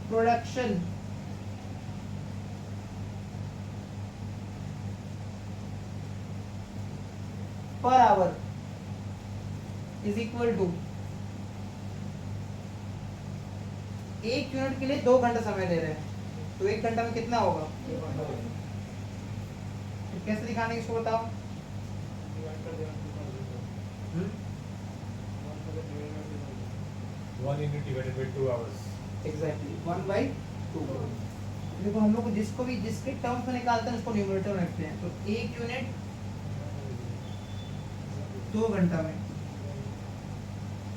production per hour is equal to 1 unit के लिए 2 घंटा समय ले रहे हैं, तो 1 घंटा में कितना होगा? तो कैसे दिखाने इसको बताओ? 1 unit divided by 2 hours। Exactly 1/2। देखो हम लोग जिसको भी जिसके टर्म्स में निकालते हैं उसको न्यूमरेटर में रखते हैं, तो 1 यूनिट 2 घंटा में,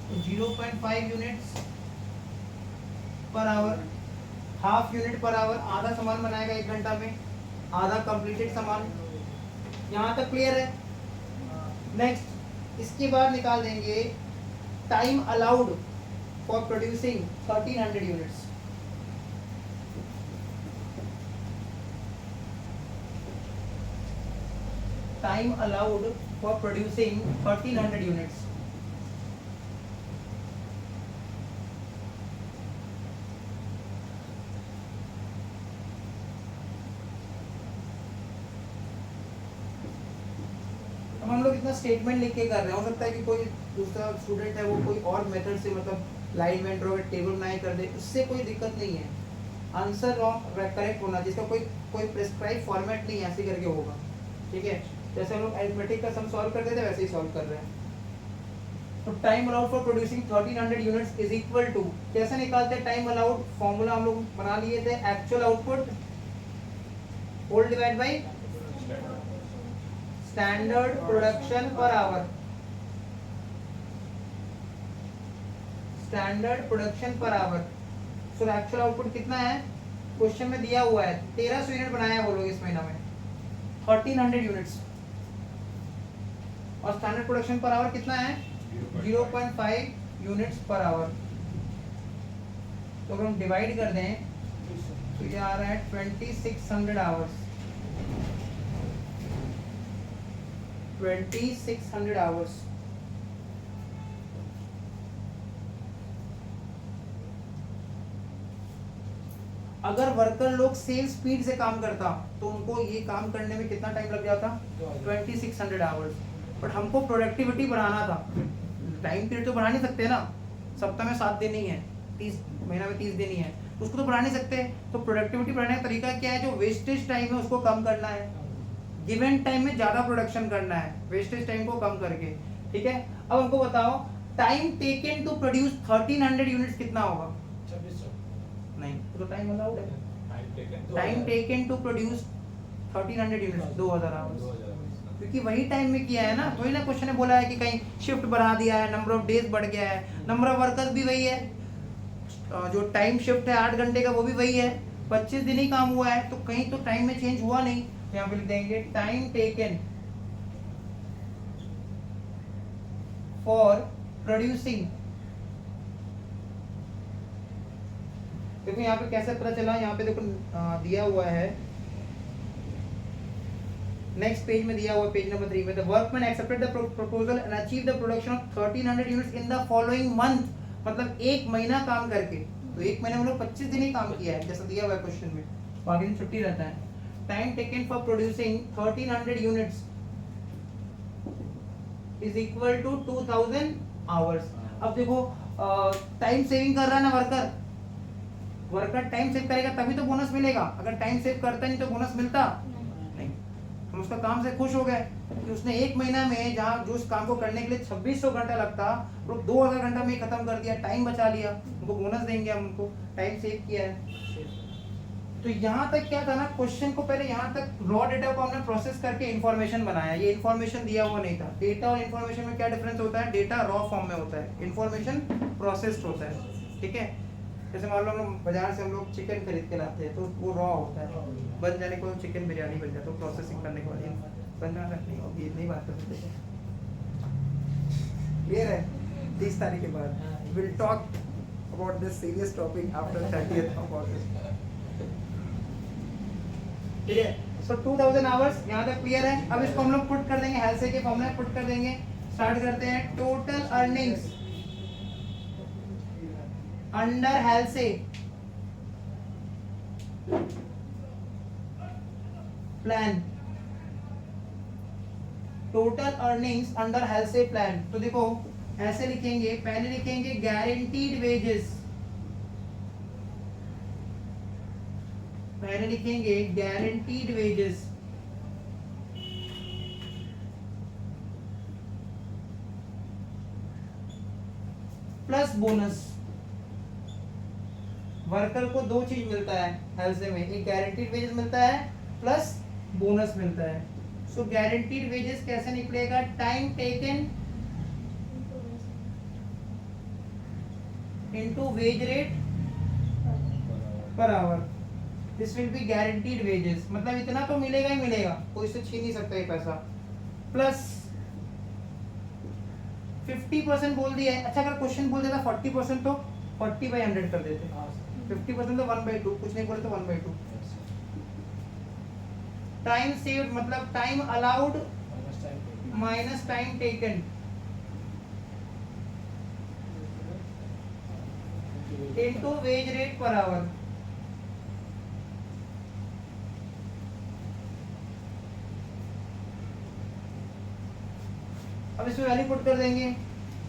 तो 0.5 units per hour, half unit per hour, आधा सामान बनाएगा 1 घंटा में, आधा कंप्लीटेड सामान। यहाँ तक क्लियर है? नेक्स्ट इसके बाद निकाल देंगे time allowed for producing 1300 units. Time allowed for producing 1300 units। अब हम लोग इतना स्टेटमेंट लिख के कर रहे हैं, हो सकता है कि कोई दूसरा स्टूडेंट है वो कोई और मेथड से मतलब लाइन में ड्रॉ टेबल बनाए कर दे, उससे कोई दिक्कत नहीं है। आंसर रॉन्ग करेक्ट होना, जिसका कोई प्रिस्क्राइब फॉर्मेट नहीं ऐसे करके होगा। ठीक है, जैसे हम लोग अरिथमेटिक का सम सॉल्व करते थे वैसे ही सॉल्व कर रहे हैं। तो time allowed for producing 1300 units is equal to, कैसे निकालते हैं टाइम अलाउड? फॉर्मूला हम लोग बना लिए थे, actual output whole divide by standard production per hour. Standard production per hour, so actual output कितना है? क्वेश्चन में दिया हुआ है 1300 यूनिट बनाया है वो लोग इस महीना में, 1300 यूनिट्स, और स्टैंडर्ड प्रोडक्शन पर आवर कितना है? 0.5 यूनिट्स पर आवर। तो अगर हम डिवाइड कर दें तो ये आ रहा है 2600 आवर्स। 2600 आवर्स। अगर वर्कर लोग सेम स्पीड से काम करता तो उनको ये काम करने में कितना टाइम लग जाता? 2600 आवर्स। बट हमको प्रोडक्टिविटी बढ़ाना था। टाइम पीरियड तो बढ़ा नहीं सकते ना, सप्ताह में 7 दिन ही है, 30 महीना में 30 दिन ही है, उसको तो बढ़ा नहीं सकते। तो प्रोडक्टिविटी बढ़ाने का तरीका क्या है, जो वेस्टेज टाइम है उसको कम करना है, गिवन टाइम में ज़्यादा प्रोडक्शन करना है, वेस्टेज टाइम को कम करके। ठीक है, अब हमको बताओ time taken to produce 1300 units कितना होगा? 2600 नहीं, तो टाइम अलाउड है। Time time taken to produce 1300 units 2000 hours, क्योंकि वही टाइम में किया है ना, तो ही ना क्वेश्चन ने बोला है कि कहीं शिफ्ट बढ़ा दिया है, नंबर ऑफ डेज बढ़ गया है, नंबर ऑफ वर्कर्स भी वही है, जो टाइम शिफ्ट है 8 घंटे का वो भी वही है, 25 दिन ही काम हुआ है, तो कहीं तो टाइम में चेंज हुआ नहीं। यहाँ पे लिख देंगे टाइम टेकन फॉर प्रोड्यूसिंग। देखो यहाँ पे कैसे पता चला, यहाँ पे देखो दिया हुआ है, नेक्स्ट पेज में दिया हुआ, पेज नंबर 3 में, the workman accepted the proposal and achieve the production of 1300 units in the following month, मतलब एक महीना काम करके। तो एक महीने में लोग 25 दिन ही काम किया है, जैसा दिया हुआ है क्वेश्चन में, बाकी दिन छुट्टी रहता है। Time taken for producing 1300 units is equal to 2000 hours. अब देखो टाइम सेविंग कर रहा है ना वर्कर टाइम सेव करेगा तभी तो बोनस मिलेगा, अगर टाइम सेव करता नहीं तो बोनस मिलता नहीं। हम उसका काम से खुश हो गए कि उसने एक महीना में जहाँ जो उस काम को करने के लिए 2600 घंटा लगता वो 2000 घंटा में ही खत्म कर दिया, टाइम बचा लिया, उनको बोनस देंगे हम, उनको टाइम सेव किया है। तो यहाँ तक क्या था ना, क्वेश्चन को पहले यहाँ तक रॉ डेटा को हमने प्रोसेस करके इन्फॉर्मेशन बनाया, ये इन्फॉर्मेशन दिया हुआ नहीं था। डेटा और इन्फॉर्मेशन में क्या डिफरेंस होता है, डेटा रॉ फॉर्म में होता है, इन्फॉर्मेशन प्रोसेस्ड होता है। ठीक है, जैसे मान लो हम बाजार से हम लोग चिकन खरीद के लाते हैं तो वो रॉ होता है, बन जाने को चिकन बिरयानी बन जाता है, तो प्रोसेसिंग करने के बाद बनना नहीं होगी, इतनी बात कर सकते हैं। क्लियर है? 30 तारीख के बाद will talk about this serious topic after 30th of अगस्त। ठीक है, सो 2000 आवर्स यहाँ तक क्लियर है। अब इसको हम लोग पुट कर देंगे, हेल्से के फॉर्मूला में पुट कर देंगे। स्टार्ट करते हैं, total earnings under हेल्से plan, total earnings under हेल्से plan. तो देखो ऐसे लिखेंगे, पहले लिखेंगे गारंटीड वेजेस, पहले लिखेंगे guaranteed wages plus bonus. Worker को दो चीज मिलता है हेल्से में, एक गारंटीड वेजेस मिलता है प्लस बोनस मिलता है। सो गारंटीड वेजेस कैसे निकलेगा, time taken into wage rate per our, this will be guaranteed wages, मतलब इतना तो मिलेगा ही मिलेगा, कोई इससे छीन नहीं सकता ये पैसा, प्लस 50% बोल दिया है। अच्छा अगर क्वेश्चन बोल देता 40% तो 40/100 कर देते, 50% तो 1/2, कुछ नहीं बोले तो 1/2। टाइम सेव्ड मतलब time allowed minus time taken into wage rate per our. अब इसमें वैल्यू पुट कर देंगे।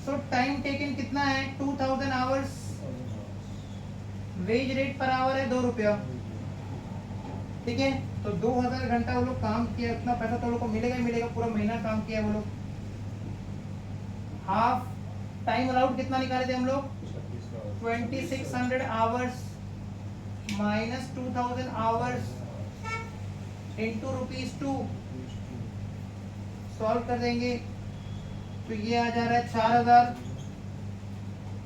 सो टाइम टेकन कितना है, 2000 hours, veg rate per our है 2 रुपया। ठीक है, तो 2000 घंटा वो लोग काम किया, इतना पैसा तो लोग को मिलेगा ही मिलेगा, पूरा महीना काम किया वो लोग। हाफ टाइम अलाउड कितना निकाले थे हम लोग, 2600 hours minus 2000 hours into ₹2। Solve कर देंगे तो ये आ जा रहा है 4000,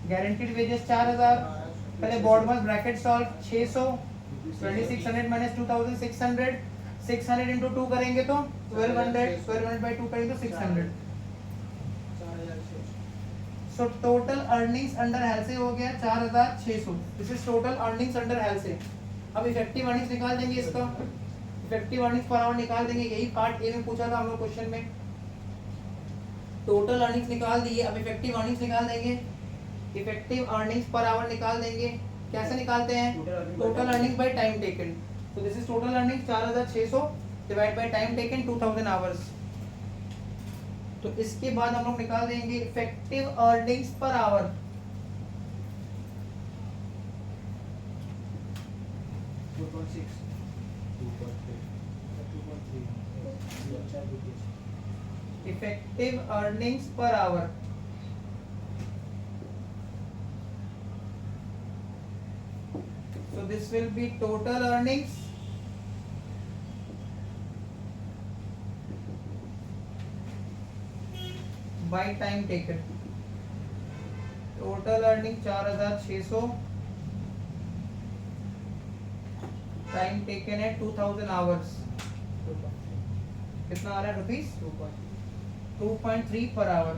गारंटीड वेजेस 4000, पहले बॉर्डमस ब्रैकेट सॉल्व 600, 2600 माइनस 2600, 600 इंटू 2 करेंगे तो 1200, 1200/2 करेंगे तो 600। सो टोटल अर्निंग्स अंडर हेल्से हो गया 4600, this is total earnings under हेल्से। अब इफेक्टिव अर्निंग्स निकाल देंगे, इसका इफेक्टिव अर्निंग्स पर आवर निकाल देंगे, यही पार्ट ए में पूछा था हम लोग क्वेश्चन में। टोटल अर्निंग्स निकाल दिए, अब इफेक्टिव अर्निंग्स निकाल देंगे, इफेक्टिव अर्निंग्स पर आवर निकाल देंगे। कैसे निकालते हैं, total earnings by time taken. तो this is total earnings 4600 divide by time taken 2000 hours. तो इसके बाद हम लोग निकाल देंगे effective earnings per hour. Effective earnings per hour, so this will be total earnings by time taken. Total earning 4600, time taken है 2000 आवर्स, कितना आ रहा है रुपीज 2.3 पर आवर।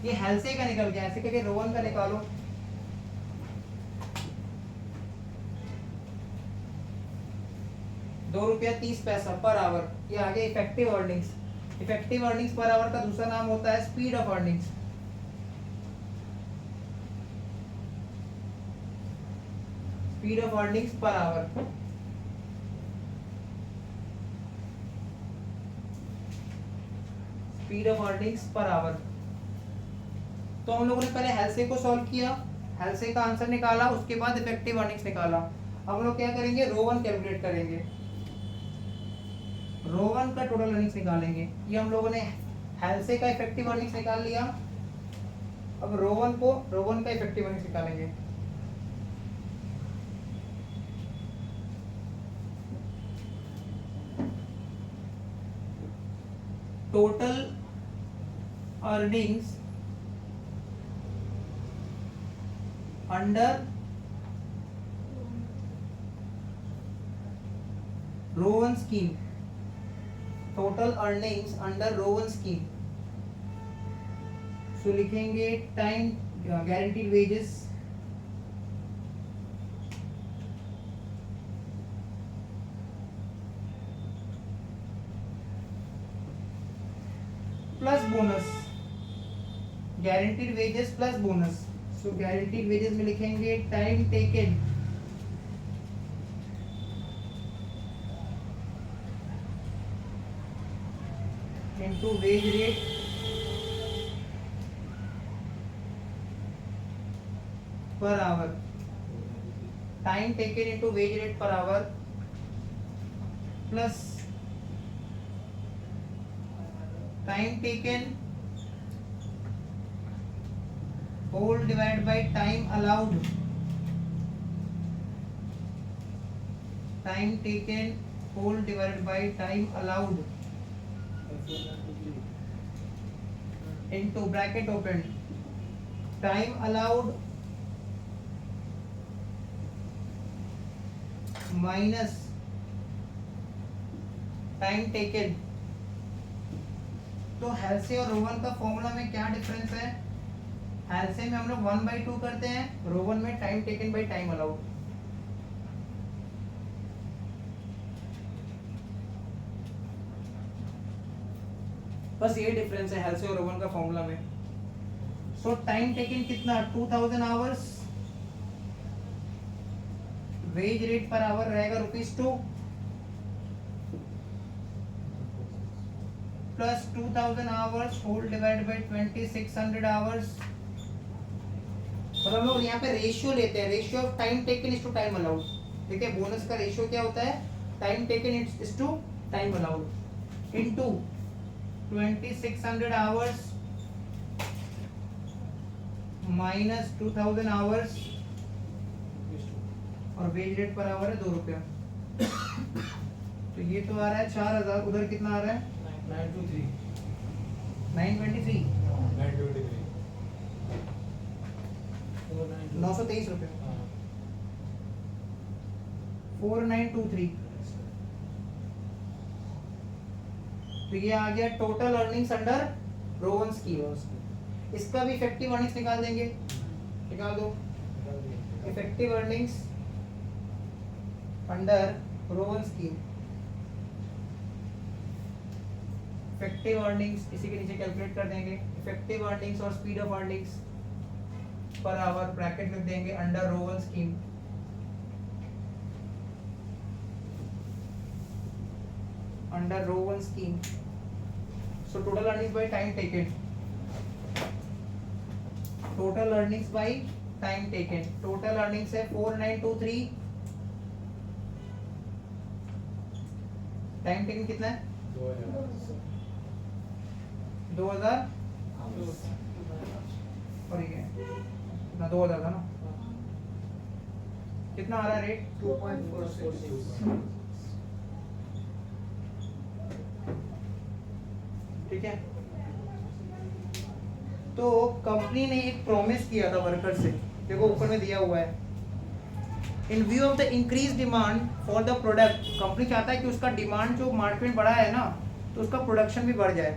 ये हेल्से का निकल गया, ऐसे करके रोवन का निकालो। ₹2.30 पर आवर, ये आगे effective earnings. Effective earnings per our का दूसरा नाम होता है speed of earnings. Speed of earnings per our. Speed of earnings per hour. तो हम लोगों ने पहले हेल्से को सॉल्व किया, हेल्से का आंसर निकाला, उसके बाद इफेक्टिव अर्निंग्स निकाला। अब हम लोग क्या करेंगे, रो वन कैलकुलेट करेंगे, रो वन का टोटल अर्निंग्स निकालेंगे। ये हम लोगों ने हेल्से का इफेक्टिव अर्निंग्स निकाल लिया। अब रो वन का इफेक्टिव अर्निंग्स निकालेंगे। Total earnings under Rowan scheme, total earnings under Rowan scheme. So लिखेंगे time guaranteed wages plus bonus, guaranteed wages plus bonus. So guaranteed wages में लिखेंगे time taken into wage rate per hour, time taken into wage rate per hour plus time taken whole divide by time allowed, time taken whole divide by time allowed into bracket open, time allowed minus time taken। तो हेल्से और रोवन का फॉर्मूला में क्या डिफरेंस है, हेल्से में हम लोग 1/2 करते हैं, रोवन में time taken by time allowed. बस ये डिफरेंस है हेल्से और रोवन का फॉर्मूला में। सो टाइम टेकन कितना 2000 hours, veg rate per our रहेगा ₹2 plus 2000 hours whole divide bye 2600 hours. और हम लोग यहाँ पे रेशियो लेते हैं, ratio of time taken is to time allowed. देखिए बोनस का रेशियो क्या होता है, time taken is to time allowed into 2600 hours minus 2000 hours और वेज रेट पर आवर है ₹2। तो ये तो आ रहा है 4000, उधर कितना आ रहा है 923 923 923 923 रुपये 4923। तो ये आ गया total earnings under Rowan scheme. इसका भी इफेक्टिव अर्निंग्स निकाल देंगे, निकाल दो। Effective earnings under Rowan scheme, effective earnings इसी के नीचे कैलकुलेट कर देंगे। इफेक्टिव अर्निंग्स और speed of earnings per hour bracket लिख देंगे under Rowan scheme. Under Rowan scheme so total earnings by time taken, total earnings by time taken, total earnings है 4923, टाइम टेकन कितना है 2000 और ये कितना 2000 था ना, कितना आ रहा है रेट 2.46 ठीक है। तो कंपनी ने एक प्रॉमिस किया था वर्कर से, देखो ऊपर में दिया हुआ है, इन view of the increase demand for the product, company चाहता है कि उसका डिमांड जो मार्केट में बढ़ा है ना तो उसका प्रोडक्शन भी बढ़ जाए।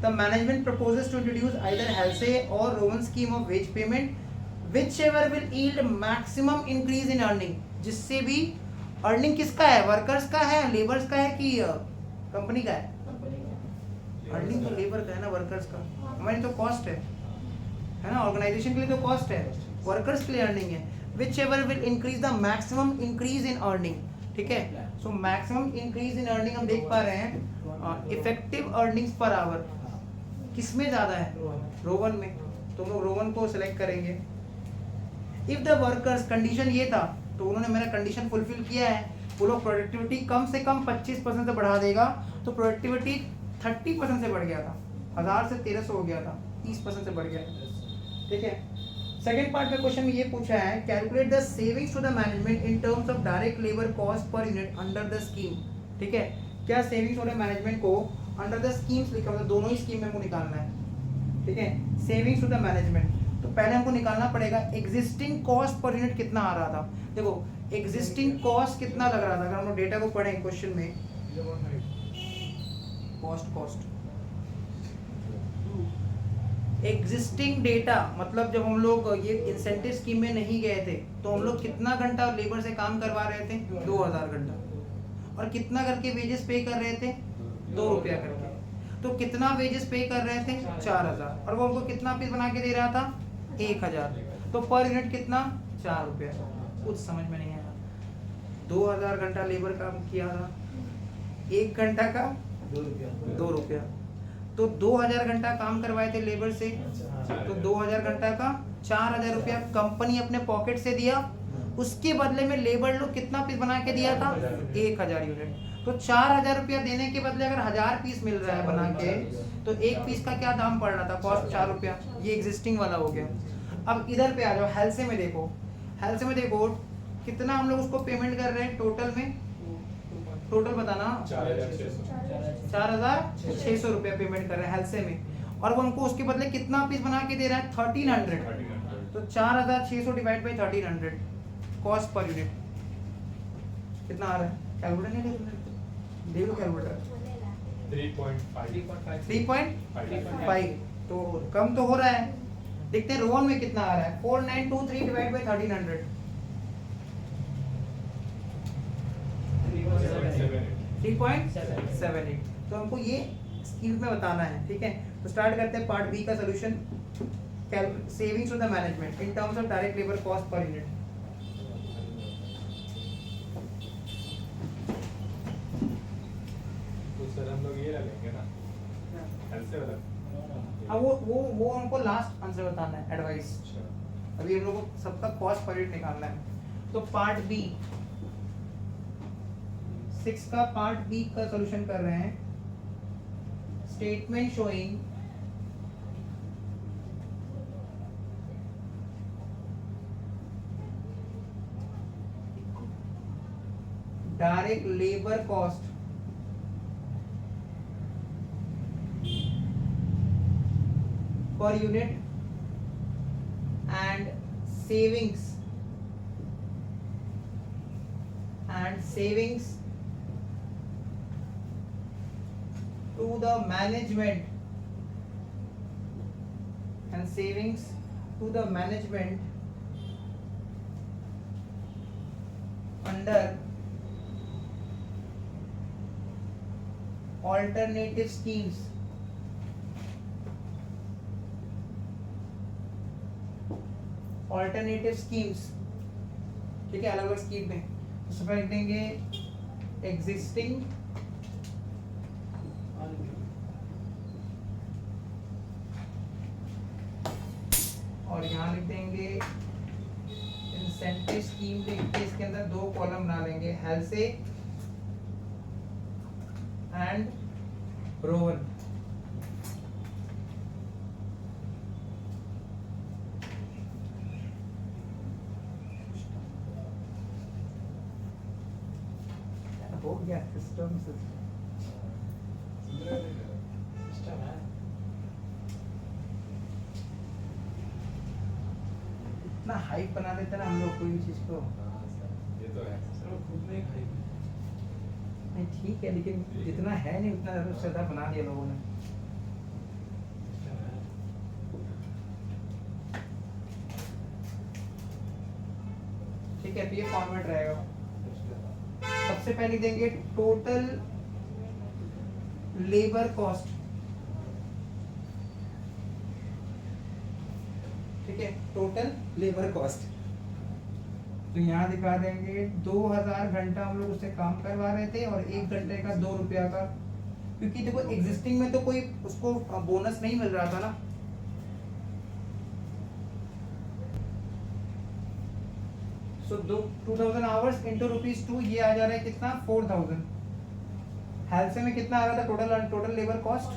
The management proposes to introduce either Halsey और Rowan scheme of wage payment whichever will yield maximum increase in earning, जिससे भी अर्निंग किसका है, वर्कर्स का है, लेबर्स का है कि कंपनी का है, अर्निंग तो लेबर का है ना, वर्कर्स का, हमारी तो कॉस्ट है ना, ऑर्गेनाइजेशन के लिए तो कॉस्ट है, वर्कर्स के लिए अर्निंग है। Whichever will increase the maximum increase in earning, ठीक है। So maximum increase in earning हम देख पा रहे हैं इफेक्टिव अर्निंग्स पर आवर किसमें ज्यादा है, रोवन में, तो हम लोग रोवन को सिलेक्ट करेंगे। इफ द वर्कर्स, कंडीशन ये था, तो उन्होंने मेरा कंडीशन फुलफिल किया है, वो लोग प्रोडक्टिविटी कम से कम 25% से बढ़ा देगा, तो प्रोडक्टिविटी 30% से बढ़ गया था, 1000 से 1300 हो गया था, 30% से बढ़ गया, ठीक है। सेकेंड पार्ट में क्वेश्चन में ये पूछा है, calculate the savings to the management in terms of direct labour cost per unit under the scheme, ठीक है। क्या सेविंग्स हो रहे मैनेजमेंट को अंडर द स्कीम्स लिखा हुआ है, दोनों ही स्कीम में हमको निकालना है, ठीक है। सेविंग्स टू द मैनेजमेंट, तो पहले हमको निकालना पड़ेगा एग्जिस्टिंग कॉस्ट पर यूनिट कितना आ रहा था। देखो एग्जिस्टिंग कॉस्ट कितना लग रहा था, अगर हम लोग डेटा को पढ़ें क्वेश्चन में, कॉस्ट एग्जिस्टिंग डेटा, मतलब जब हम लोग ये इंसेंटिव स्कीम में नहीं गए थे तो हम लोग कितना घंटा लेबर से काम करवा रहे थे, 2000 घंटा, और कितना करके वेजेस पे कर रहे थे, 2 रुपया करके, तो कितना वेजेस पे कर रहे थे 4000, और वो हमको कितना पीस बना के दे रहा था 1000, तो पर यूनिट कितना 4 रुपया, कुछ समझ में नहीं आया। 2000 घंटा लेबर काम किया था, 1 घंटा का 2 रुपया, तो 2000 घंटा काम करवाए थे लेबर से, तो 2000 घंटा का 4000 रुपया कंपनी अपने पॉकेट से दिया, उसके बदले में लेबर लोग कितना पीस बना के दिया था 1000 यूनिट, तो 4000 रुपया देने के बदले अगर 1000 पीस मिल रहा है बना के, तो एक पीस का क्या दाम पड़ रहा था, कॉस्ट 4 रुपया, ये एग्जिस्टिंग वाला हो गया। अब इधर पे आ जाओ, हेल्से में देखो, हेल्से में देखो कितना हम लोग उसको पेमेंट कर रहे हैं टोटल में, टोटल बताना 4600 रुपया पेमेंट कर रहे हैं हेल्से में, और वो हमको उसके बदले कितना पीस बना के दे रहा है 1300, तो 4600 divide by 1300 cost per unit कितना आ रहा है, कैलकुलेटर नहीं देख लो कैलकुलेटर, 3.5, तो कम तो हो रहा है, देखते हैं रोवन में कितना आ रहा है, 4923 डिवाइड बाई 1300 3.78, तो हमको ये स्कीम में बताना है, ठीक है। तो स्टार्ट करते हैं पार्ट बी का solution, savings to the management in terms of direct labour cost per unit. तो सर हम लोग ये रखेंगे ना, हेल्थ वाला, अब वो हमको लास्ट आंसर बताना है, एडवाइस, अभी हम लोग को सबका कॉस्ट पर यूनिट निकालना है। तो पार्ट बी 6 का पार्ट बी का सॉल्यूशन कर रहे हैं, statement showing direct labour cost per unit and savings to the management and savings to the management under alternative schemes, alternative schemes, ठीक है, अलग अलग स्कीम में, उसमें लिख देंगे एग्जिस्टिंग लिख देंगे इंसेंटिव स्कीम लिख के इसके अंदर दो कॉलम बना लेंगे, हेल्से एंड रोवन। हो गया सिस्टम सिस्टम है। इतना हाइप बना देते ना हम लोग कोई भी चीज को। हाँ सर, ये तो है सर, खुद में खाई नहीं ठीक है, लेकिन जितना है नहीं उतना ज्यादा श्रद्धा बना दिया लोगों ने। ठीक है, तो ये फॉर्मेट रहेगा। सबसे पहले देंगे टोटल लेबर कॉस्ट। ठीक है, टोटल लेबर कॉस्ट तो यहाँ दिखा देंगे 2000 घंटा हम लोग उससे काम करवा रहे थे और 1 घंटे का 2 रुपया का, क्योंकि देखो एग्जिस्टिंग में तो कोई उसको बोनस नहीं मिल रहा था ना। सो 2000 आवर्स इंटू ₹2, ये आ जा रहा है कितना 4000। हेल्थ में कितना आ रहा था टोटल लेबर कॉस्ट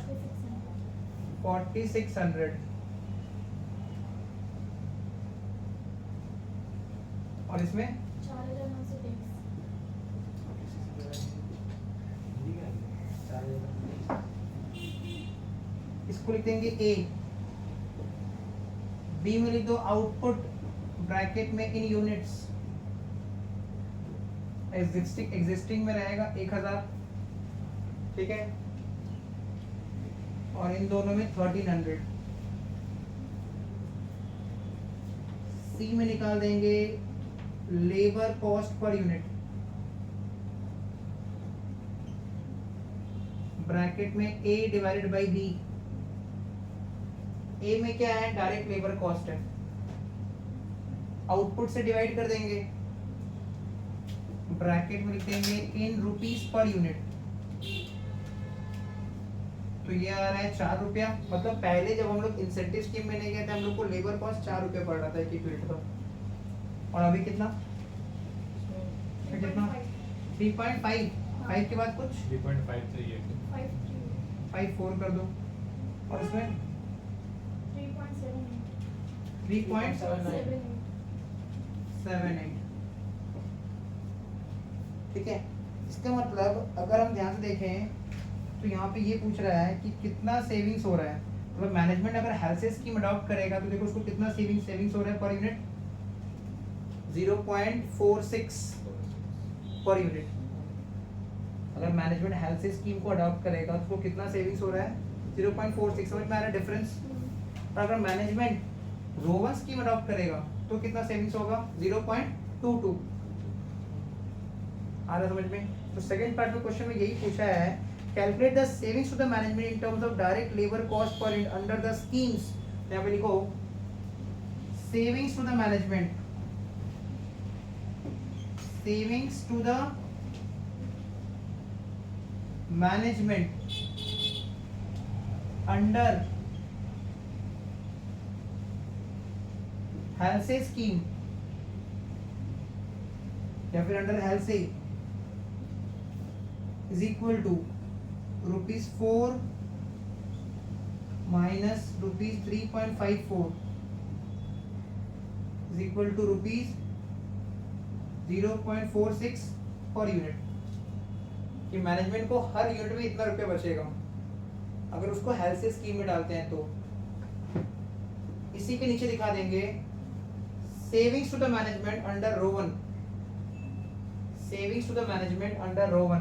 4600। और इसमें 4920। इसको लिख देंगे ए। बी में लिख दो आउटपुट ब्रैकेट में इन यूनिट्स। एग्जिस्टिंग में रहेगा 1000। ठीक है, और इन दोनों में 1300। सी में निकाल देंगे labour cost per unit, bracket में ए डिवाइडेड बाई बी। ए में क्या है, डायरेक्ट लेबर कॉस्ट है, आउटपुट से डिवाइड कर देंगे, ब्रैकेट में लिख देंगे इन रुपीस पर यूनिट। तो ये आ रहा है 4 रुपया। मतलब पहले जब हम लोग इंसेंटिव स्कीम में नहीं गए थे हम लोग को लेबर कॉस्ट 4 रुपया पड़ रहा था एक यूनिट का, और अभी कितना 3.5। 5 के बाद कुछ 3.5 चाहिए। 5.4 कर दो, और इसमें 3.78। ठीक है, इसका मतलब अगर हम ध्यान से देखें तो यहाँ पे ये पूछ रहा है कि कितना सेविंग्स हो रहा है। मतलब मैनेजमेंट अगर हेल्थ स्कीम अडॉप्ट करेगा तो देखो उसको कितना सेविंग्स हो रहा है पर यूनिट 0.46 पर यूनिट। अगर मैनेजमेंट हेल्थ स्कीम को अडॉप्ट करेगा तो उसको कितना सेविंग्स हो रहा है 0.46। समझ में आ रहा है डिफरेंस। और अगर मैनेजमेंट रोवन स्कीम अडॉप्ट करेगा तो कितना सेविंग्स होगा 0.22। आ रहा समझ में। तो सेकंड पार्ट में क्वेश्चन में यही पूछा है, calculate the savings to the management in terms of direct labour cost per under the schemes. यहाँ पे लिखो savings to the management, savings to the management under health scheme या फिर under health is equal to ₹4 minus ₹3.54 is equal to ₹0.46 per unit. कि मैनेजमेंट को हर यूनिट में इतना रुपया बचेगा अगर उसको हेल्थ स्कीम में डालते हैं तो। इसी के नीचे दिखा देंगे savings to the management under Rowan, savings to the management under Rowan.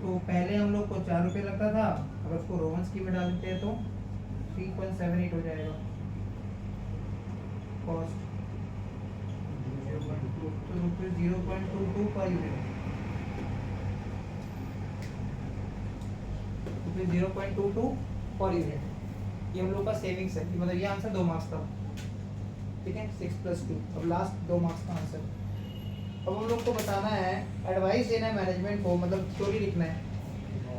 तो पहले हम लोग को 4 रुपये लगता था, अगर उसको रोवन स्कीम में डाल देते हैं तो 3.78 हो जाएगा कॉस्ट। तो ₹0.22 पर यूनिट, ₹0.22 पर यूनिट, ये हम लोग का सेविंग्स है, मतलब ये आंसर 2 मार्क्स का, ठीक है 6 + 2। अब लास्ट 2 मार्क्स का आंसर। अब हम लोग को बताना है, एडवाइस देना है मैनेजमेंट को, मतलब स्टोरी लिखना है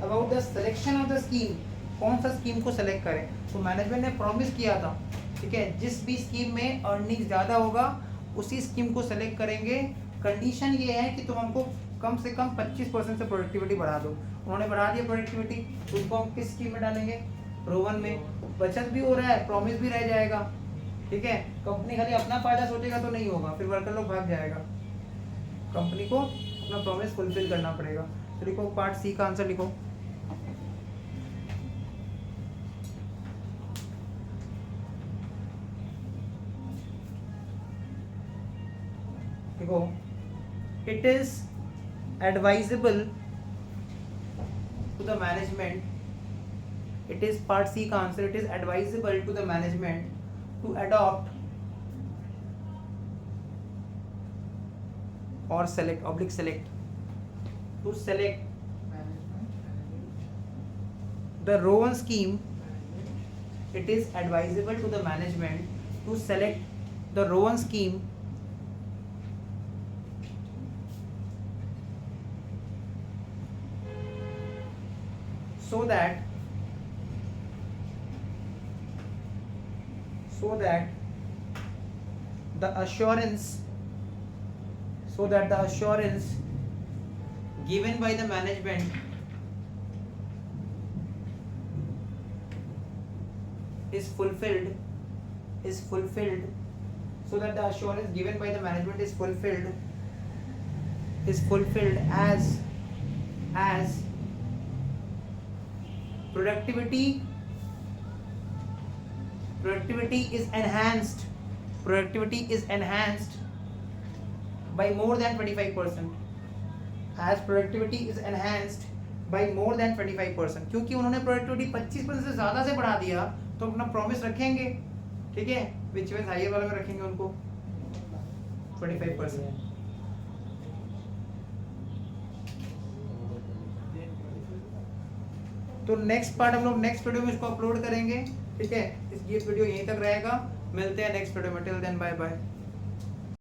about the selection of the scheme, कौन सा स्कीम को सेलेक्ट करें। तो मैनेजमेंट ने प्रॉमिस किया था, ठीक है, जिस भी स्कीम में अर्निंग ज़्यादा होगा उसी स्कीम को सेलेक्ट करेंगे। कंडीशन ये है कि तुम हमको कम से कम 25% से प्रोडक्टिविटी बढ़ा दो। उन्होंने बढ़ा दिया प्रोडक्टिविटी, तो उनको हम किस स्कीम में डालेंगे, रो1 में। बचत भी हो रहा है, प्रॉमिस भी रह जाएगा, ठीक है। कंपनी खाली अपना फायदा सोचेगा तो नहीं होगा, फिर वर्कर लोग भाग जाएगा, कंपनी को अपना प्रॉमिस फुलफिल करना पड़ेगा। तो लिखो पार्ट सी का आंसर लिखो। देखो, it is advisable to the management, it is part C का answer, it is advisable to the management to adopt or select oblique select to select the row1 scheme. It is advisable to the management to select the row1 scheme so that the assurance given by the management is fulfilled, so that the assurance given by the management is fulfilled as productivity is enhanced by more than 25%, as productivity is enhanced by more than 25%। क्योंकि उन्होंने प्रोडक्टिविटी 25% से ज़्यादा से बढ़ा दिया तो अपना प्रॉमिस रखेंगे, ठीक है, विच मींस हायर वाले में रखेंगे उनको 25%। तो नेक्स्ट पार्ट हम लोग नेक्स्ट वीडियो में इसको अपलोड करेंगे, ठीक है। ये वीडियो यहीं तक रहेगा, मिलते हैं नेक्स्ट वीडियो में, टिल देन बाय बाय।